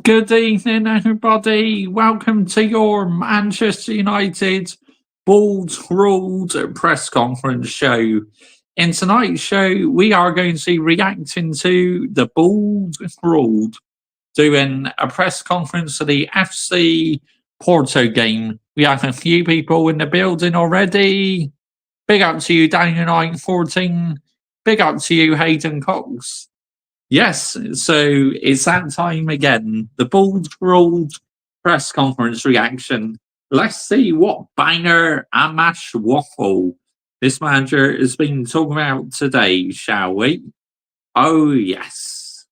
Good evening, everybody. Welcome to your Manchester United Balls Ruled press conference show. In tonight's show, we are going to be reacting to the Balls Ruled, doing a press conference for the FC Porto game. We have a few people in the building already. Big up to you, Daniel 914. Big up to you, Hayden Cox. Yes, so it's that time again. The Bold Rolled press conference reaction. Let's see what banger Amash waffle this manager has been talking about today, shall we? Oh, yes.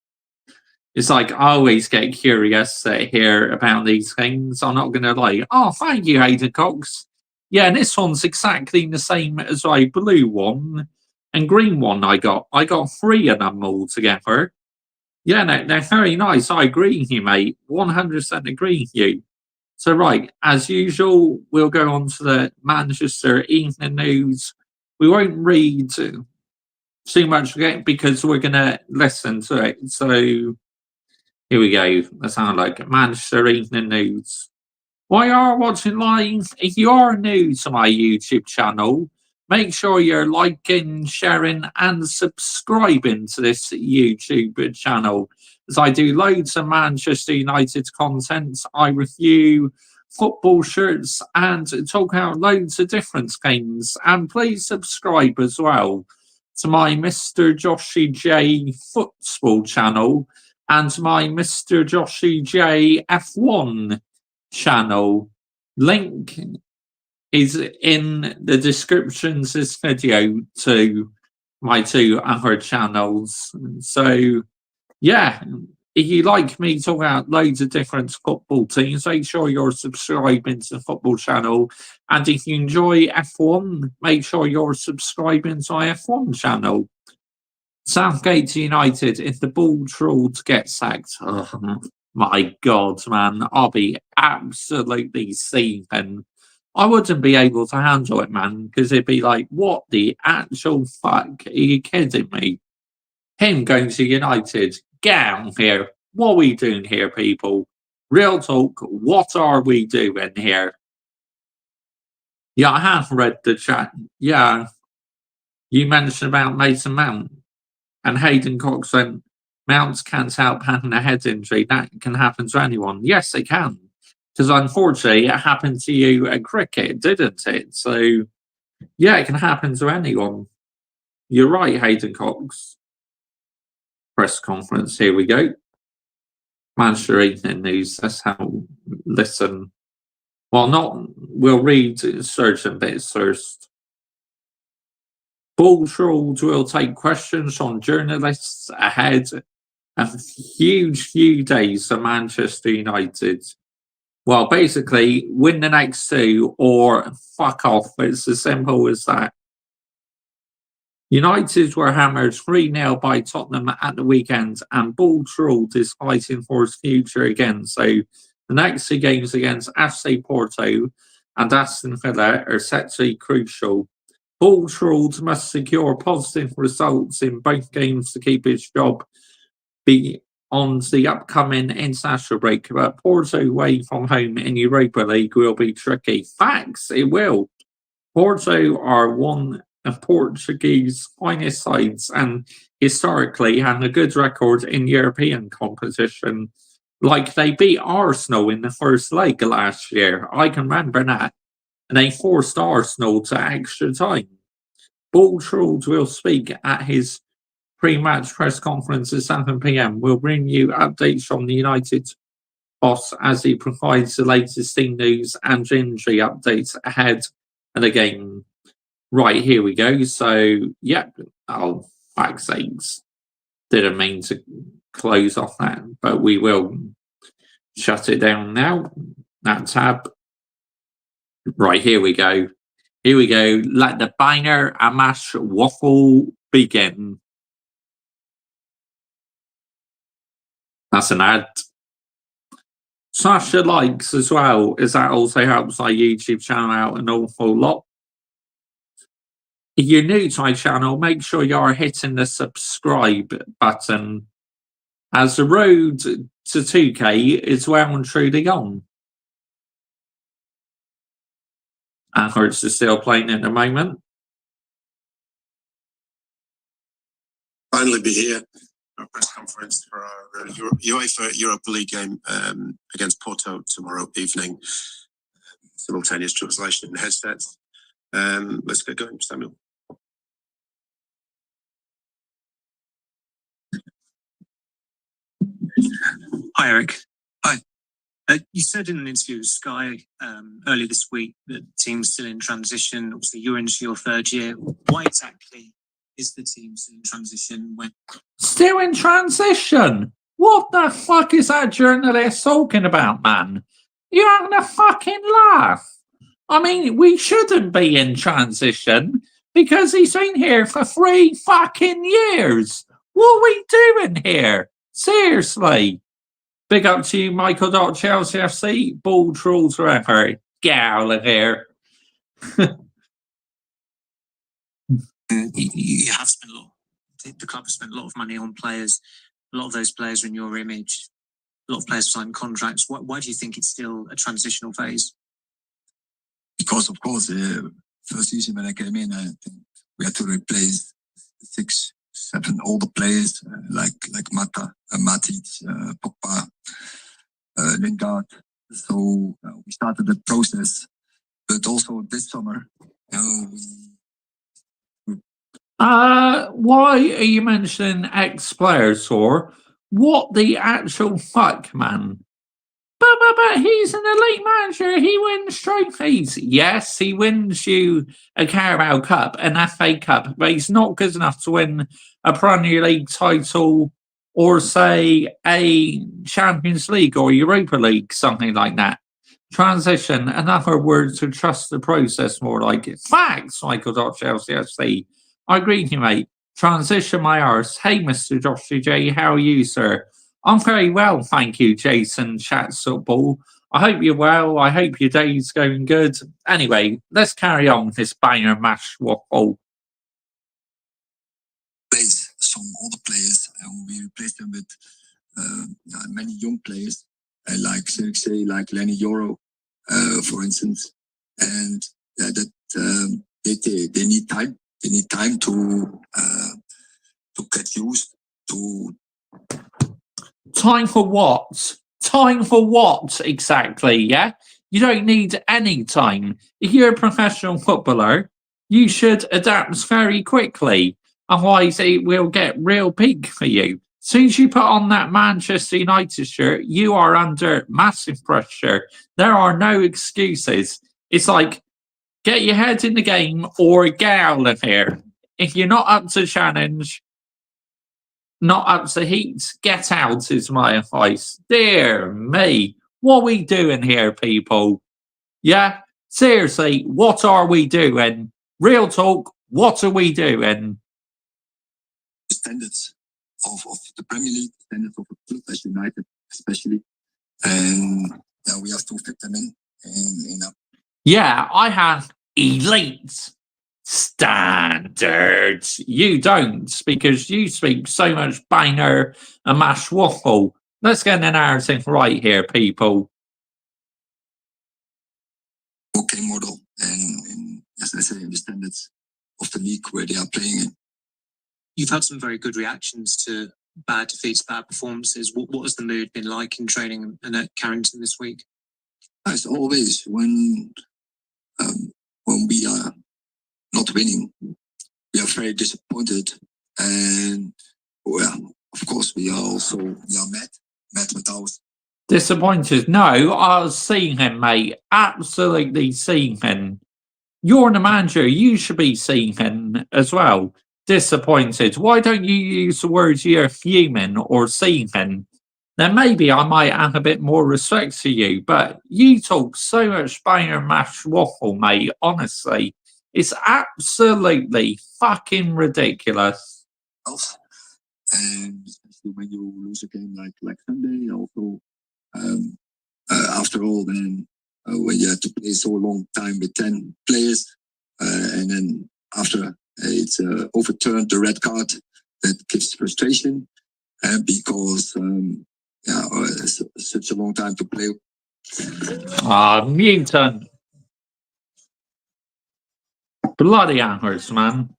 It's like I always get curious to hear about these things. I'm not going to lie. Oh, thank you, Hayden Cox. Yeah, and this one's exactly the same as my blue one and green one I got. I got three of them all together. Yeah, no, they're very nice. I agree with you, mate. 100% agree with you. So, right, as usual, we'll go on to the Manchester Evening News. We won't read too much again because we're going to listen to it. So, here we go. That sounds like Manchester Evening News. While you're watching live, if you are new to my YouTube channel, make sure you're liking, sharing, and subscribing to this YouTube channel, as I do loads of Manchester United content. I review football shirts and talk about loads of different games. And please subscribe as well to my Mr. Joshy J Football channel and my Mr. Joshy J F1 channel. Link is in the descriptions of this video to my two other channels. So, yeah, if you like me talk about loads of different football teams, make sure you're subscribing to the football channel. And if you enjoy F1, make sure you're subscribing to my F1 channel. Southgate United, if the ball trolled get sacked, oh my God, man, I'll be absolutely seething. I wouldn't be able to handle it, man, because it'd be like, what the actual fuck? Are you kidding me? Him going to United, get out here. What are we doing here, people? Real talk, what are we doing here? Yeah, I have read the chat. Yeah, you mentioned about Mason Mount. And Hayden Cox went, Mounts can't help having a head injury. That can happen to anyone. Yes, it can. Because unfortunately, it happened to you at cricket, didn't it? So, yeah, it can happen to anyone. You're right, Hayden Cox. Press conference, here we go. Manchester Evening News, that's how listen. Well, we'll read certain bits first. Ball trolls will take questions from journalists ahead a huge few days for Manchester United. Well, basically, win the next two or fuck off. It's as simple as that. United were hammered 3-0 by Tottenham at the weekend, and Ball Trolled is fighting for his future again. So the next two games against FC Porto and Aston Villa are set to be crucial. Ball Trolled must secure positive results in both games to keep his job on the upcoming international break, but Porto away from home in Europa League will be tricky. Facts, it will. Porto are one of Portuguese finest sides and historically had a good record in European competition. Like they beat Arsenal in the first leg last year. I can remember that. And they forced Arsenal to extra time. Ball Trolls will speak at his pre-match press conference at 7 p.m. We'll bring you updates from the United boss as he provides the latest team news and injury updates ahead of the game. Right, here we go. So, yep. Oh, fuck's sakes. Didn't mean to close off that, but we will shut it down now. That tab. Right, here we go. Here we go. Let the banger Amash waffle begin. That's an ad. Smash the likes as well, as that also helps our YouTube channel out an awful lot. If you're new to my channel, make sure you are hitting the subscribe button, as the road to 2K is well and truly on. And Hertz is still playing at the moment. Finally be here. Our press conference for our UEFA Europa League game against Porto tomorrow evening. Simultaneous translation in headsets. Let's get going, Samuel. Hi, Eric. Hi. You said in an interview with Sky earlier this week that the team's still in transition. Obviously, you're into your third year. Why exactly is the team still in transition? Still in transition? What the fuck is that journalist talking about, man? You're having a fucking laugh. I mean, we shouldn't be in transition because he's been here for 3 fucking years. What are we doing here? Seriously. Big up to you, Michael. Chelsea FC. Ball trolls forever. Get out of here. You have spent a lot. The club has spent a lot of money on players. A lot of those players are in your image. A lot of players signed contracts. Why do you think it's still a transitional phase? Because, of course, first season when I came in, I think we had to replace 6, 7 older players like Mata, Matic, Pogba, Lingard. So we started the process. But also this summer, why are you mentioning ex-players, or what the actual fuck, man? But he's an elite manager. He wins trophies. Yes, he wins you a Carabao Cup, an FA Cup, but he's not good enough to win a Premier League title or, say, a Champions League or Europa League, something like that. Transition, another word to trust the process more like it. Facts, Michael. Chelsea FC. I agree with you, mate. Transition my arse. Hey, Mr. Joshy J, how are you, sir? I'm very well, thank you, Jason Chats Football. I hope you're well. I hope your day's going good. Anyway, let's carry on with this banger mash waffle. Some older players, and we replaced them with many young players, like Circe, like Lenny Yoro, for instance. And that they need time. They need time to get used to. Time for what? Time for what exactly, yeah? You don't need any time. If you're a professional footballer, you should adapt very quickly. Otherwise, it will get real big for you. As soon as you put on that Manchester United shirt, you are under massive pressure. There are no excuses. It's like, get your head in the game or get out of here. If you're not up to challenge, not up to heat, get out is my advice. Dear me, what are we doing here, people? Yeah, seriously, what are we doing? Real talk, what are we doing? Standards of the Premier League, standards of a club as United, especially, and we have to fit them in. Yeah, I have elite standards. You don't, because you speak so much banger and mash waffle. Let's get the narrative right here, people. Okay, model, and as I say, in the standards of the league where they are playing in. You've had some very good reactions to bad defeats, bad performances. What has the mood been like in training and at Carrington this week? As always, when we are not winning, we are very disappointed, and well, of course, we are mad with ours. Disappointed? No, I was seeing him, mate. Absolutely seeing him. You're the manager. You should be seeing him as well. Disappointed. Why don't you use the words you're fuming or seething? Then maybe I might have a bit more respect for you, but you talk so much banger mash waffle, mate. Honestly, it's absolutely fucking ridiculous. And especially when you lose a game like Sunday, also after all, then when you have to play so long time with 10 players, and then after it's overturned the red card, that gives frustration, because such a long time to play. Mutant. Bloody hours, man.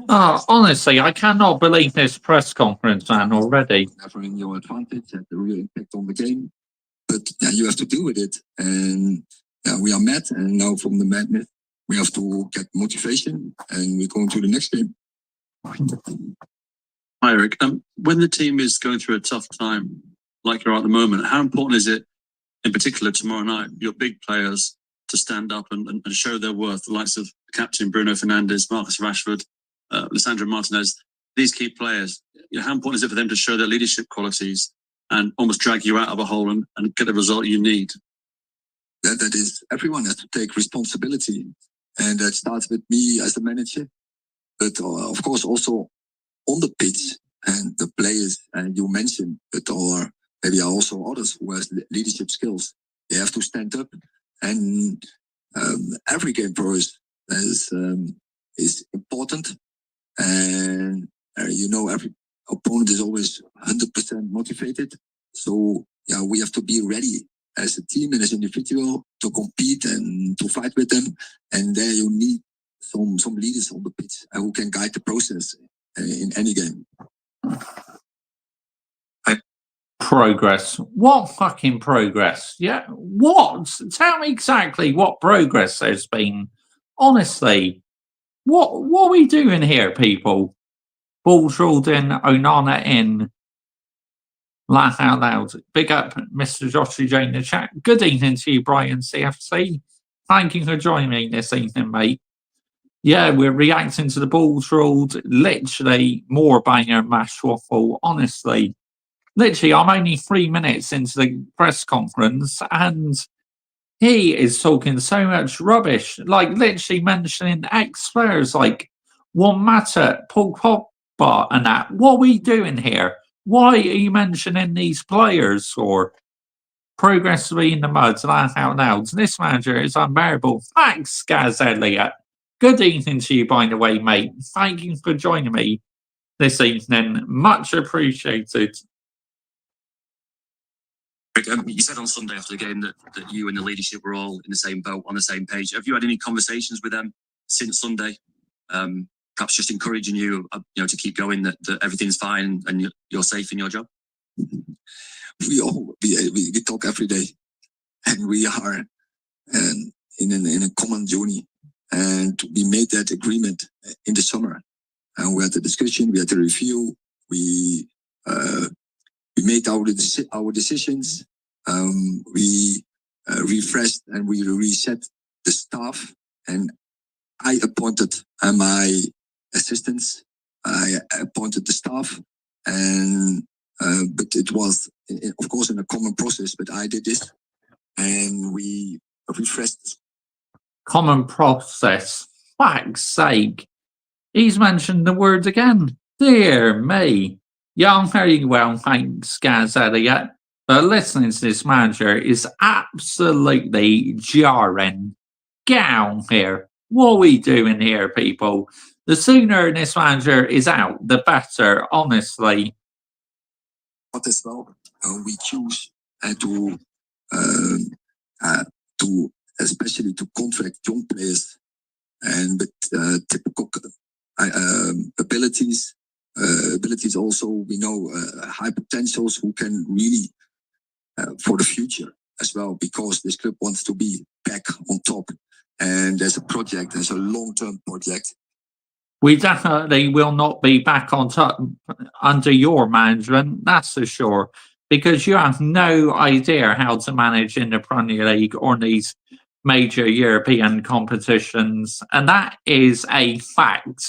Honestly, I cannot believe this press conference, man, already. Never in your advantage, had a real impact on the game. But you have to deal with it. And we are mad. And now from the madness, we have to get motivation. And we're going to the next game. Hi, Eric. When the team is going through a tough time, like you're at the moment, how important is it, in particular tomorrow night, your big players to stand up and show their worth, the likes of captain Bruno Fernandes, Marcus Rashford, Lisandro Martinez, these key players? How important is it for them to show their leadership qualities and almost drag you out of a hole and get the result you need? That is, everyone has to take responsibility. And that starts with me as a manager. But of course, also on the pitch and the players you mentioned, but or maybe also others who has leadership skills. They have to stand up. And every game for us is important. And every opponent is always 100% motivated. So we have to be ready as a team and as an individual to compete and to fight with them. And there you need some leaders on the pitch who can guide the process in any game. Progress. What fucking progress? Yeah, what? Tell me exactly what progress there's been. Honestly, what are we doing here, people? Balls ruled in, Onana in. Laugh out loud. Big up, Mr. Joshua J in the chat. Good evening to you, Brian CFC. Thank you for joining me this evening, mate. Yeah, we're reacting to the balls ruled. Literally more banger mash waffle, honestly. Literally, I'm only 3 minutes into the press conference and he is talking so much rubbish, like literally mentioning ex-players like Juan Mata, Paul Pogba and that. What are we doing here? Why are you mentioning these players or progressively in the mud? Laugh out loud. This manager is unbearable. Thanks, Gaz Elliott. Good evening to you, by the way, mate. Thank you for joining me this evening. Much appreciated. You said on Sunday after the game that you and the leadership were all in the same boat, on the same page. Have you had any conversations with them since Sunday? Perhaps just encouraging you, to keep going, that everything's fine and you're safe in your job? We talk every day, and we are in a common journey. And we made that agreement in the summer. And we had a discussion, we had a review, we made our decisions, we refreshed and we reset the staff. And I appointed my assistants, I appointed the staff, and but it was, of course, in a common process, but I did this, and we refreshed. Common process. Fuck's sake. He's mentioned the word again. Dear me. Yeah, I'm very well, thanks, Gaz Elliott. But listening to this manager is absolutely jarring. Get out here. What are we doing here, people? The sooner this manager is out, the better, honestly. But as well, we choose to especially to contract young players and with typical abilities. Abilities also, we know, high potentials who can really for the future as well, because this club wants to be back on top. And there's a long-term project. We definitely will not be back on top under your management, that's for sure, because you have no idea how to manage in the Premier League or these major European competitions. And that is a fact.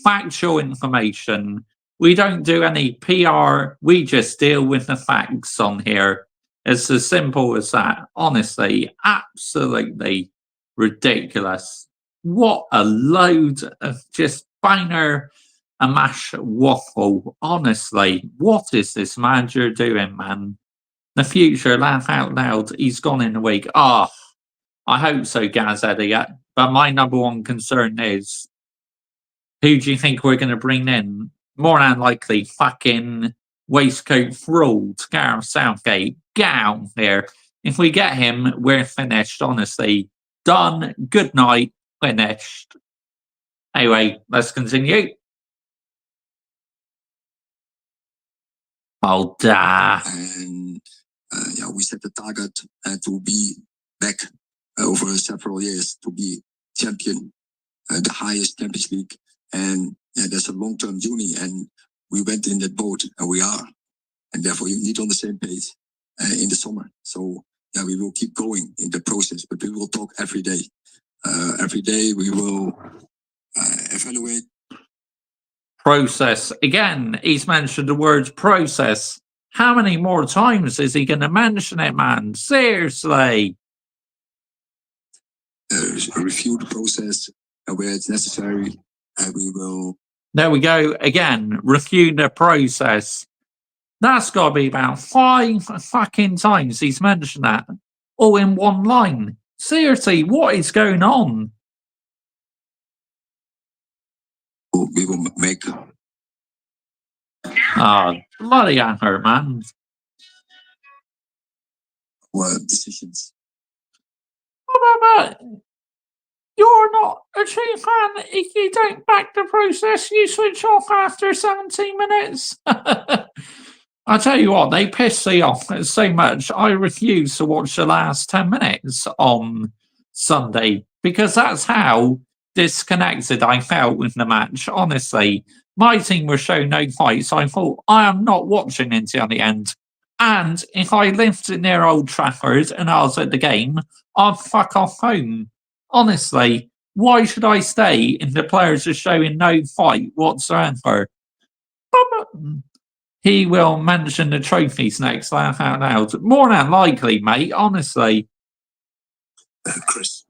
Factual information. We don't do any PR. We just deal with the facts on here. It's as simple as that. Honestly, absolutely ridiculous. What a load of just banger and mash waffle. Honestly, what is this manager doing, man? The future, laugh out loud. He's gone in a week. I hope so, Gaz Elliott. But my number one concern is, who do you think we're going to bring in? More than likely, fucking waistcoat ruled. Gareth Southgate, get out there. If we get him, we're finished, honestly. Done. Good night. Finished. Anyway, let's continue. Oh, da. And yeah, we set the target to be back over several years to be champion, the highest Champions League. And yeah, that's a long-term journey. And we went in that boat, and we are. And therefore, you need on the same page in the summer. So yeah, we will keep going in the process, but we will talk every day. Every day we will evaluate. Process. Again, he's mentioned the word process. How many more times is he going to mention it, man? Seriously. Review the process where it's necessary, and we will. There we go. Again, review the process. That's got to be about 5 fucking times he's mentioned that. All in one line. Seriously, what is going on? We will make. Oh, bloody anger, man. Well, decisions. But you're not a true fan if you don't back the process. You switch off after 17 minutes. I tell you what, they piss me off so much. I refuse to watch the last 10 minutes on Sunday because that's how disconnected I felt with the match. Honestly, my team was showing no fight, so I thought I am not watching until the end. And if I lived near Old Trafford and I was at the game, I'd fuck off home. Honestly, why should I stay if the players are showing no fight whatsoever? He will mention the trophies next, laugh out loud. More than likely, mate, honestly. Chris.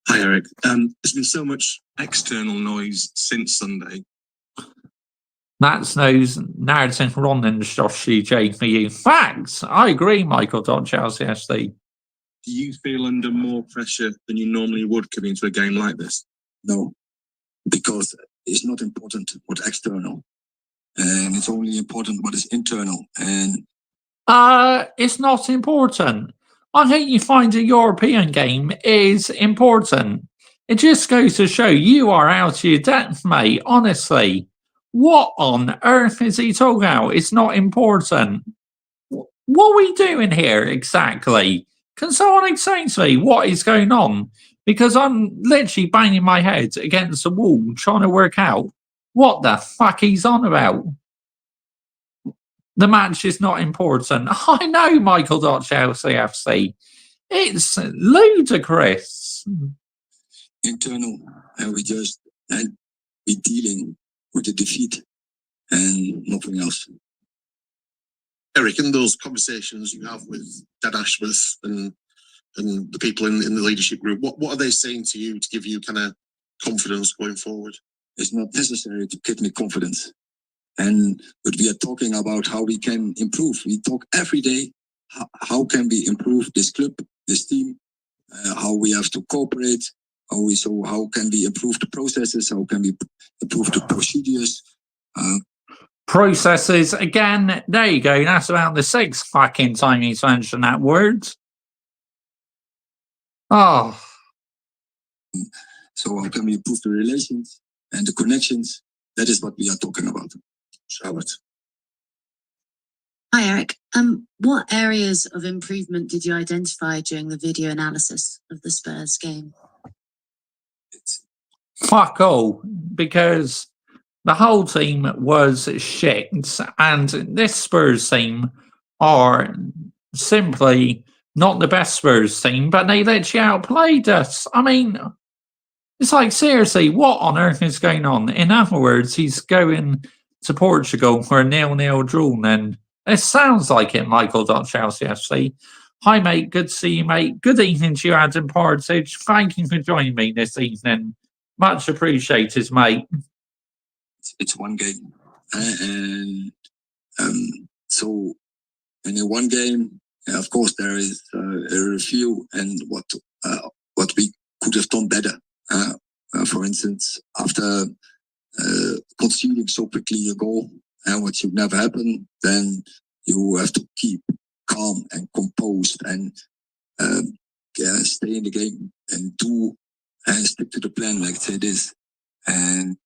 Hi, Eric. There's been so much external noise since Sunday. That's those narrative Ronan Joshi J for you. Facts. I agree, Michael. Chelsea SD. Do you feel under more pressure than you normally would coming into a game like this? No, because it's not important what's external, and it's only important what is internal. And it's not important. I think you find a European game is important. It just goes to show you are out of your depth, mate. Honestly, what on earth is he talking about? It's not important. What are we doing here exactly? Can someone explain to me what is going on? Because I'm literally banging my head against the wall trying to work out what the fuck he's on about. The match is not important. I know, Michael Chelsea FC. It's ludicrous. internal, and we just be dealing with the defeat and nothing else. Eric, in those conversations you have with Dad Ashworth and the people in the leadership group, what are they saying to you to give you kind of confidence going forward? It's not necessary to give me confidence. But we are talking about how we can improve. We talk every day. How can we improve this club, this team? How we have to cooperate? How can we improve the processes? How can we improve the procedures? Processes again. There you go. That's about the 6th fucking time he's mentioned that word. Oh. So how can we improve the relations and the connections? That is what we are talking about. Charlotte. Hi, Eric. What areas of improvement did you identify during the video analysis of the Spurs game? Fuck all, because the whole team was shit, and this Spurs team are simply not the best Spurs team, but they literally outplayed us. I mean, it's like, seriously, what on earth is going on? In other words, he's going to Portugal for a 0-0 draw, and it sounds like it, Michael Chelsea FC. Hi, mate. Good to see you, mate. Good evening to you, Adam Partridge. Thank you for joining me this evening. Much appreciated, mate. It's one game. And so in one game, of course, there is a review and what we could have done better. For instance, after conceding so quickly a goal, and what should never happen, then you have to keep calm and composed and stay in the game and do and stick to the plan like it is. And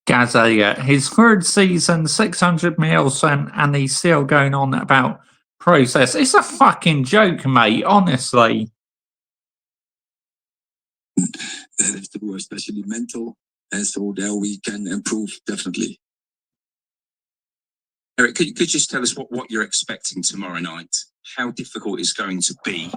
Gaza, his third season, 600 mils, and he's still going on about process. It's a fucking joke, mate, honestly. that is true, especially mental. And so there we can improve, definitely. Eric, could you just tell us what you're expecting tomorrow night? How difficult it's going to be,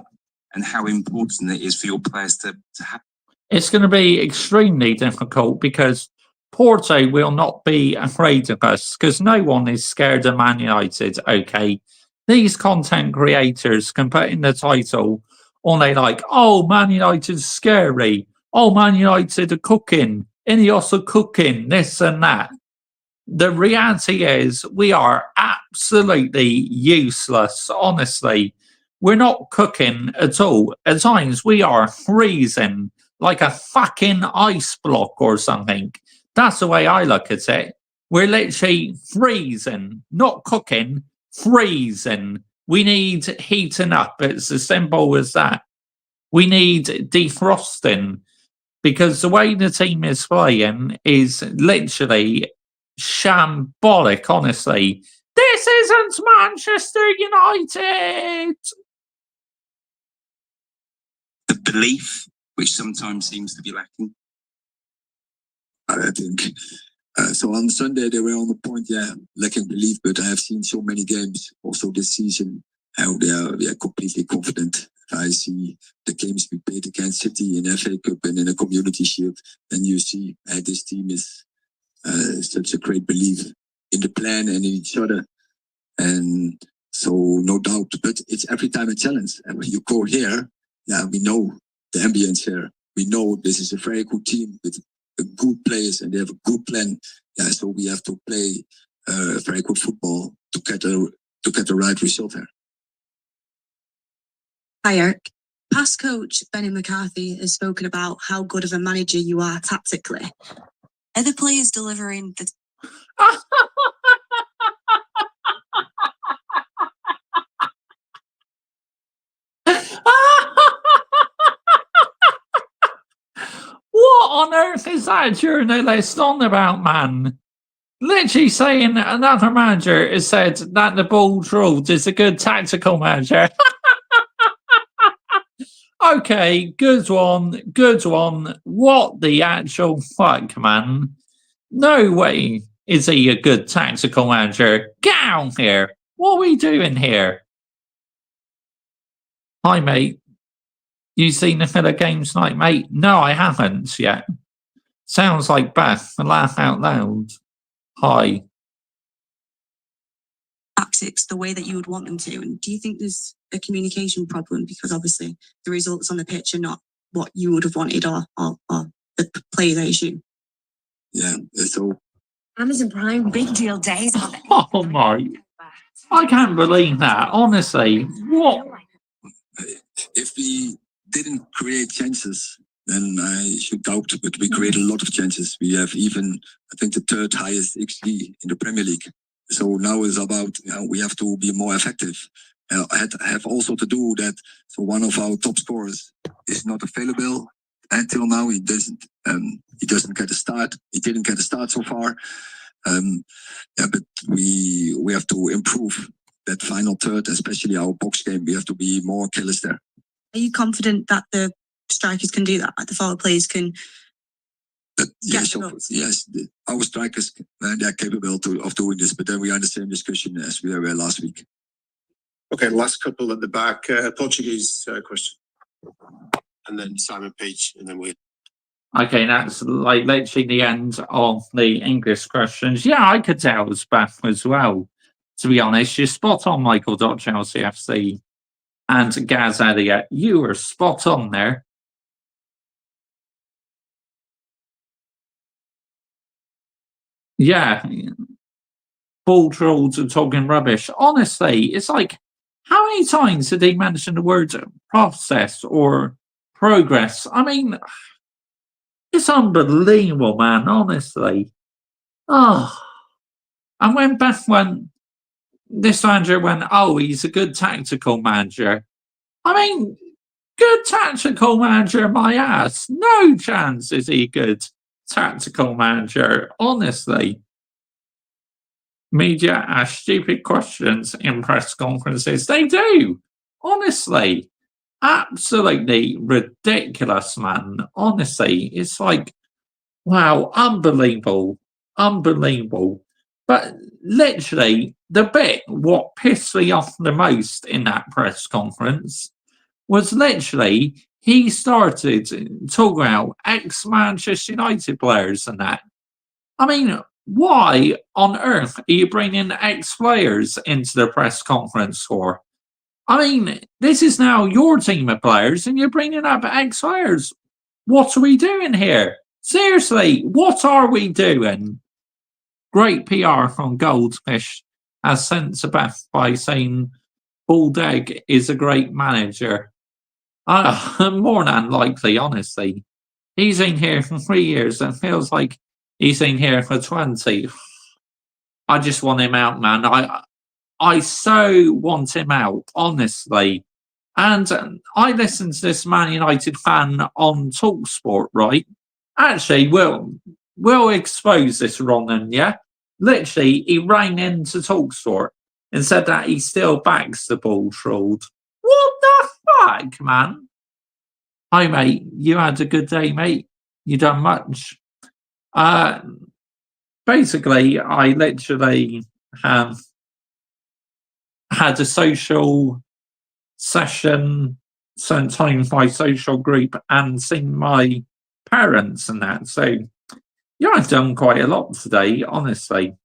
and how important it is for your players to have? It's going to be extremely difficult because Porto will not be afraid of us because no one is scared of Man United, okay? These content creators can put in the title, or they like, oh, Man United's scary. Oh, Man United are cooking. Ineos are cooking, this and that. The reality is we are absolutely useless, honestly. We're not cooking at all. At times we are freezing like a fucking ice block or something. That's the way I look at it. We're literally freezing, not cooking, freezing. We need heating up. It's as simple as that. We need defrosting because the way the team is playing is literally shambolic, honestly. This isn't Manchester United. The belief, which sometimes seems to be lacking. I think so. On Sunday they were on the point, lacking belief. But I have seen so many games also this season how they are completely confident. I see the games we played against City in FA Cup and in a Community Shield, and you see this team is such a great belief in the plan and in each other, and so no doubt. But it's every time a challenge, and when you go here, we know the ambience here. We know this is a very good team with good players, and they have a good plan. So we have to play very good football to get the right result here. Hi, Eric. Past coach Benny McCarthy has spoken about how good of a manager you are tactically. Are the players delivering the... What on earth is that journalist on about, man? Literally saying another manager has said that the Bulls ruled is a good tactical manager. Okay, good one, good one. What the actual fuck, man? No way is he a good tactical manager. Get out here. What are we doing here? Hi, mate. You seen the Villa games tonight, mate? No, I haven't yet. Sounds like Beth, laugh out loud. Hi. tactics the way that you would want them to? And do you think there's a communication problem? Because obviously the results on the pitch are not what you would have wanted or the players, I assume. Yeah, so Amazon Prime big deal days on it. Oh my. I can't believe that. Honestly. What? if we didn't create chances, then I should doubt, but we create a lot of chances. We have even, I think, the third highest XG in the Premier League. So now it's about, we have to be more effective. I have also to do that. So one of our top scorers is not available until now. He doesn't get a start. He didn't get a start so far. But we have to improve that final third, especially our box game. We have to be more careless there. Are you confident that the strikers can do that? Like the forward players can? Yes, our strikers, they're capable of doing this, but then we are in the same discussion as we were last week. Okay, last couple at the back. Portuguese question. And then Simon Peach, and then we... Okay, that's like literally the end of the English questions. Yeah, I could tell it was Beth as well. To be honest, you're spot on, Michael Chelsea FC and Gaz Elliott. You were spot on there. Yeah, ball trolls are talking rubbish. Honestly, it's like, how many times did he mention the word process or progress? I mean, It's unbelievable, man, honestly. Oh, and when Beth went, this manager went, oh, he's a good tactical manager. I mean, good tactical manager, my ass. No chance is he good tactical manager, honestly. Media ask stupid questions in press conferences. They do, honestly. Absolutely ridiculous, man. Honestly, it's like, wow, unbelievable. Unbelievable. But literally, the bit what pissed me off the most in that press conference was literally he started talking about ex Manchester United players and that. I mean, why on earth are you bringing ex players into the press conference for? I mean, this is now your team of players and you're bringing up ex players. What are we doing here? Seriously, what are we doing? Great PR from Goldfish has sent to Beth by saying Bulldeg is a great manager. More than likely, honestly. He's been here for 3 years and feels like he's been here for 20. I just want him out, man. I so want him out, honestly. And I listened to this Man United fan on Talksport, right? Actually, we'll expose this, Ronan, yeah? Literally, he rang into Talksport and said that he still backs the ball trolled. What the fuck, man? Hi, mate. You had a good day, mate. You done much. Basically, I literally have had a social session sometimes my social group and seen my parents and that. So yeah, I've done quite a lot today, honestly.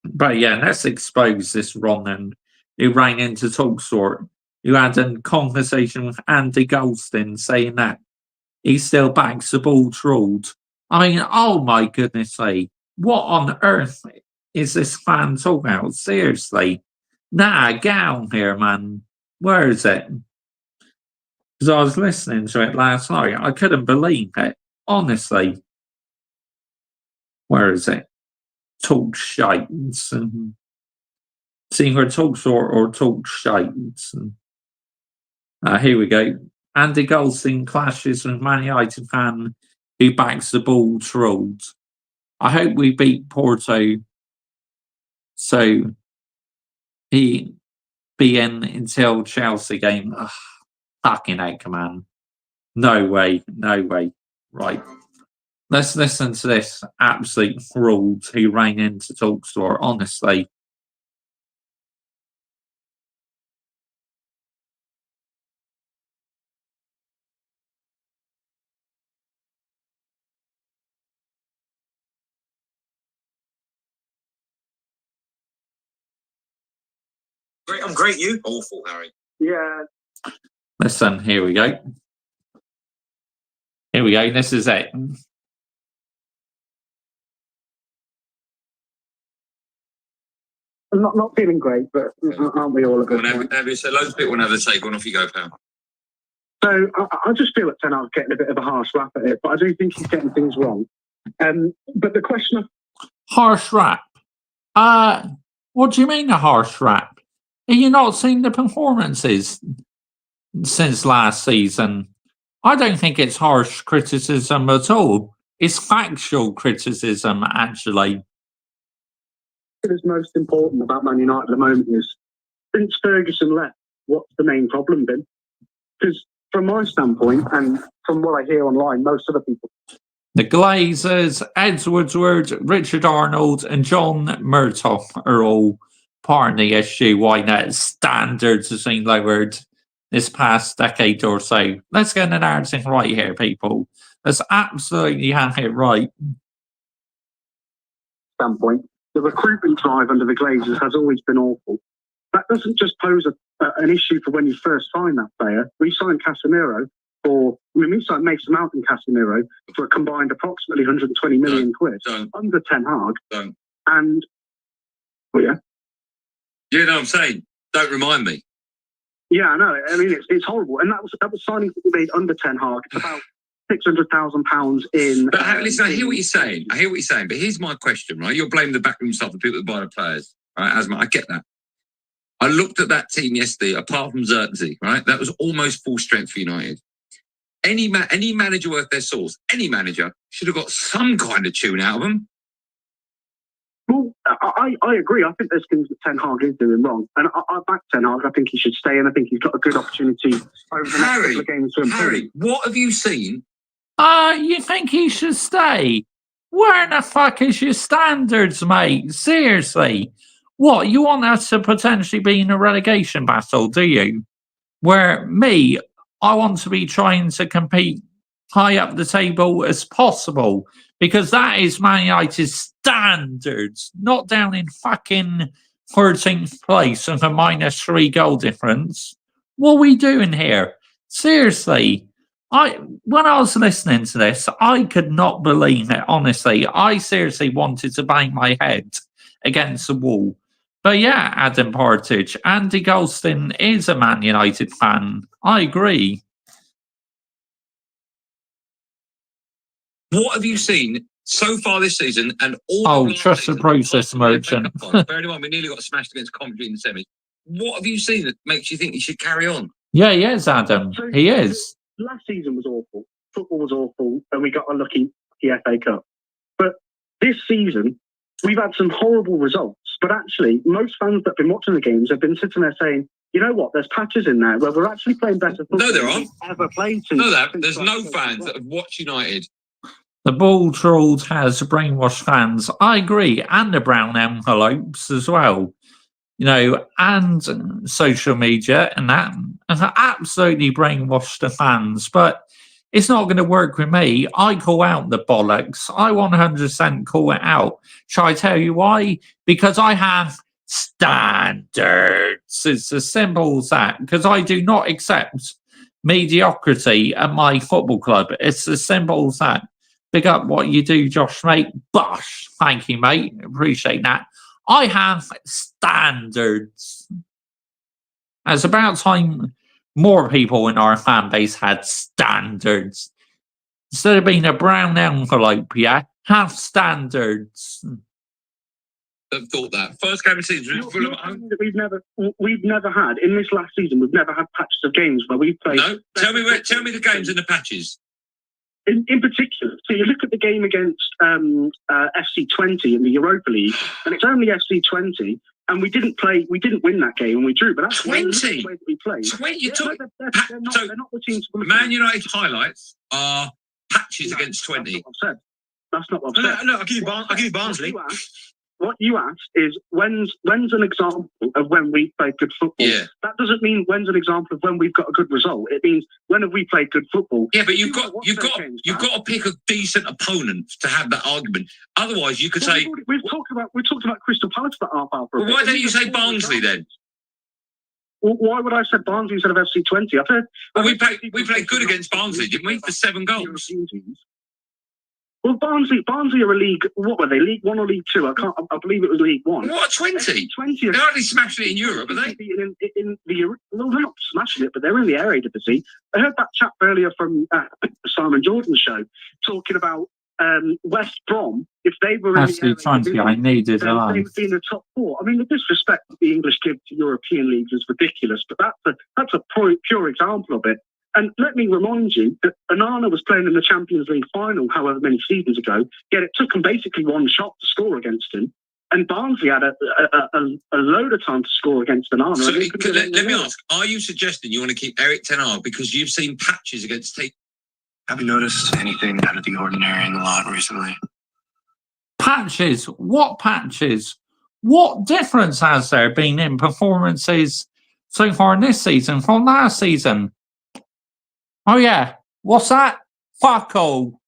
But yeah, let's expose this Ronan who rang into Talksort, who had a conversation with Andy Goldstein saying that he still backs the ball trolled. I mean, oh my goodness me. What on earth is this fan talking about? Seriously. Nah, get on here, man. Where is it? Because I was listening to it last night. I couldn't believe it. Honestly. Where is it? Talk shites and it's either talks or talk shites. And, here we go. Andy Goldstein clashes with Man United fan who backs the ball trolled. I hope we beat Porto so he be in until Chelsea game. Ugh, fucking heck, man. No way, no way. Right. Let's listen to this absolute fraud who ran into Talkstore, honestly. Great, I'm great. You? Awful, Harry. Yeah. Listen, here we go. Here we go. This is it. I'm not feeling great, but aren't we all? Go on, have you said loads of people want to have a take. Go on, off you go, pal. So I just feel that Ten Hag's getting a bit of a harsh rap at it, but I do think he's getting things wrong. But the question of harsh rap. What do you mean a harsh rap? Have you not seen the performances since last season? I don't think it's harsh criticism at all. It's factual criticism, actually. what is most important about Man United at the moment is since Ferguson left, what's the main problem been? Because from my standpoint, and from what I hear online, most other people. The Glazers, Ed Woodward, Richard Arnold, and John Murtough are all part of the issue why net standards have been lowered this past decade or so. Let's get the narrative right here, people. Let's absolutely have it right. Standpoint, the recruitment drive under the Glazers has always been awful. That doesn't just pose an issue for when you first sign that player. We signed Casemiro we signed Mason Mount and Casemiro for a combined approximately 120 million quid under Ten Hag. And, well, yeah. You know what I'm saying? Don't remind me. Yeah, I know. I mean, it's horrible. And that was signings that we made under Ten Hag about £600,000 in. But listen, I hear what you're saying. But here's my question, right? You're blaming the backroom staff, the people that buy the players, right? Asma, I get that. I looked at that team yesterday, apart from Xerxes, right? That was almost full strength for United. Any manager worth their salt, any manager should have got some kind of tune out of them. Well, I agree. I think there's things that Ten Hag is doing wrong. And I back Ten Hag. I think he should stay, and I think he's got a good opportunity over the next couple of games to improve. Harry, what have you seen? You think he should stay? Where in the fuck is your standards, mate? Seriously. What, you want us to potentially be in a relegation battle, do you? Where me, I want to be trying to compete high up the table as possible, because that is Man United's standards, not down in fucking 13th place and a -3 goal difference. What are we doing here? Seriously. When I was listening to this, I could not believe it, honestly. I seriously wanted to bang my head against the wall. But yeah, Adam Partridge, Andy Goldstein is a Man United fan. I agree. What have you seen so far this season and all trust the process, merchant. Bear in mind, we nearly got smashed against Coventry in the semis. What have you seen that makes you think he should carry on? Yeah, he is, Adam. He is. Last season was awful. Football was awful, and we got unlucky the FA Cup. But this season, we've had some horrible results. But actually, most fans that have been watching the games have been sitting there saying, you know what, there's patches in there where we're actually playing better football No, there than aren't. we've ever played. There's no fans that have watched United. The ball trawled has brainwashed fans. I agree. And the brown envelopes as well. You know, and social media and that has absolutely brainwashed the fans. But it's not going to work with me. I call out the bollocks. I 100% call it out. Shall I tell you why? Because I have standards. It's as simple as that. Because I do not accept mediocrity at my football club. It's as simple as that. Pick up what you do, Josh, mate. Bosh. Thank you, mate. Appreciate that. I have standards. It's about time more people in our fan base had standards. Instead of being a brown envelope, yeah? Have standards. I've thought that. First game of the season, we've never had, in this last season, we've never had patches of games where we've played. No, tell me the games and the patches. In particular, so you look at the game against FC20 in the Europa League, and it's only FC20, and we didn't win that game, and we drew. But that's 20. The way that we played. 20. They're not the teams. Man United highlights are patches against 20. That's not what I've said. No, I'll give you Barnsley. What you asked is when's an example of when we played good football? Yeah. That doesn't mean when's an example of when we've got a good result. It means when have we played good football? Yeah, but you've got to pick a decent opponent to have that argument. Otherwise, you could say we've talked about Crystal Palace for half hour. Well, why don't you say Barnsley then? Well, why would I say Barnsley instead of FC20? I've heard. Well, we played good against Barnsley, didn't we? For 7 goals. Well, Barnsley are a league. What were they? League 1 or League 2? I believe it was League 1. What 20? 20. They hardly smashed it in Europe, are they? Well, they're not smashing it, but they're in the area to see. I heard that chap earlier from Simon Jordan's show talking about West Brom. If they were in the area, I needed they would be in the top 4. I mean, the disrespect that the English give to European leagues is ridiculous, but that's a pure example of it. And let me remind you that Onana was playing in the Champions League final however many seasons ago, yet it took him basically one shot to score against him. And Barnsley had a load of time to score against Onana. So let me ask, are you suggesting you want to keep Eric Ten Hag because you've seen patches against teams? Have you noticed anything out of the ordinary in the lot recently? Patches? What patches? What difference has there been in performances so far in this season from last season? Oh yeah, what's that? Fuck all.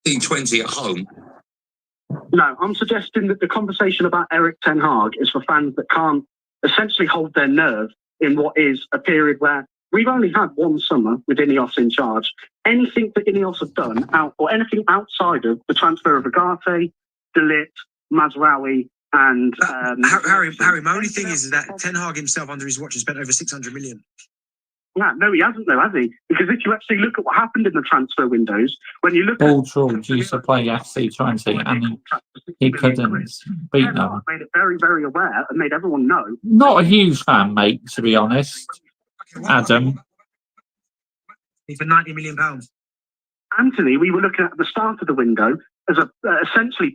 20 at home. No, I'm suggesting that the conversation about Eric Ten Hag is for fans that can't essentially hold their nerve in what is a period where we've only had one summer with Ineos in charge. Anything that Ineos have done or anything outside of the transfer of Agate, De Ligt, Mazraoui, And Harry, my only thing is that Ten Hag himself, under his watch, has spent over 600 million. Yeah, no, he hasn't though, has he? Because if you actually look at what happened in the transfer windows, when you look Porto used to play FC20 and he couldn't beat them. made it very, very aware and made everyone know. Not a huge fan, mate, to be honest. Adam. For £90 million. Anthony, we were looking at the start of the window as a essentially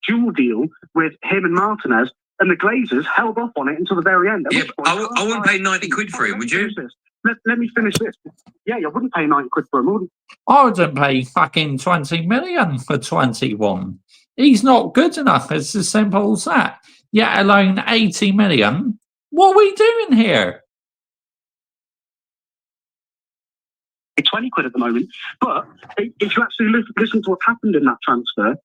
dual deal with him and Martinez, and the Glazers held off on it until the very end. Yeah, I wouldn't pay 90 quid for him, would you? Let me finish this. Yeah, I wouldn't pay 90 quid for him, wouldn't I wouldn't pay fucking 20 million for 21. He's not good enough. It's as simple as that. Yet alone 80 million. What are we doing here? 20 quid at the moment. But if you actually listen to what happened in that transfer,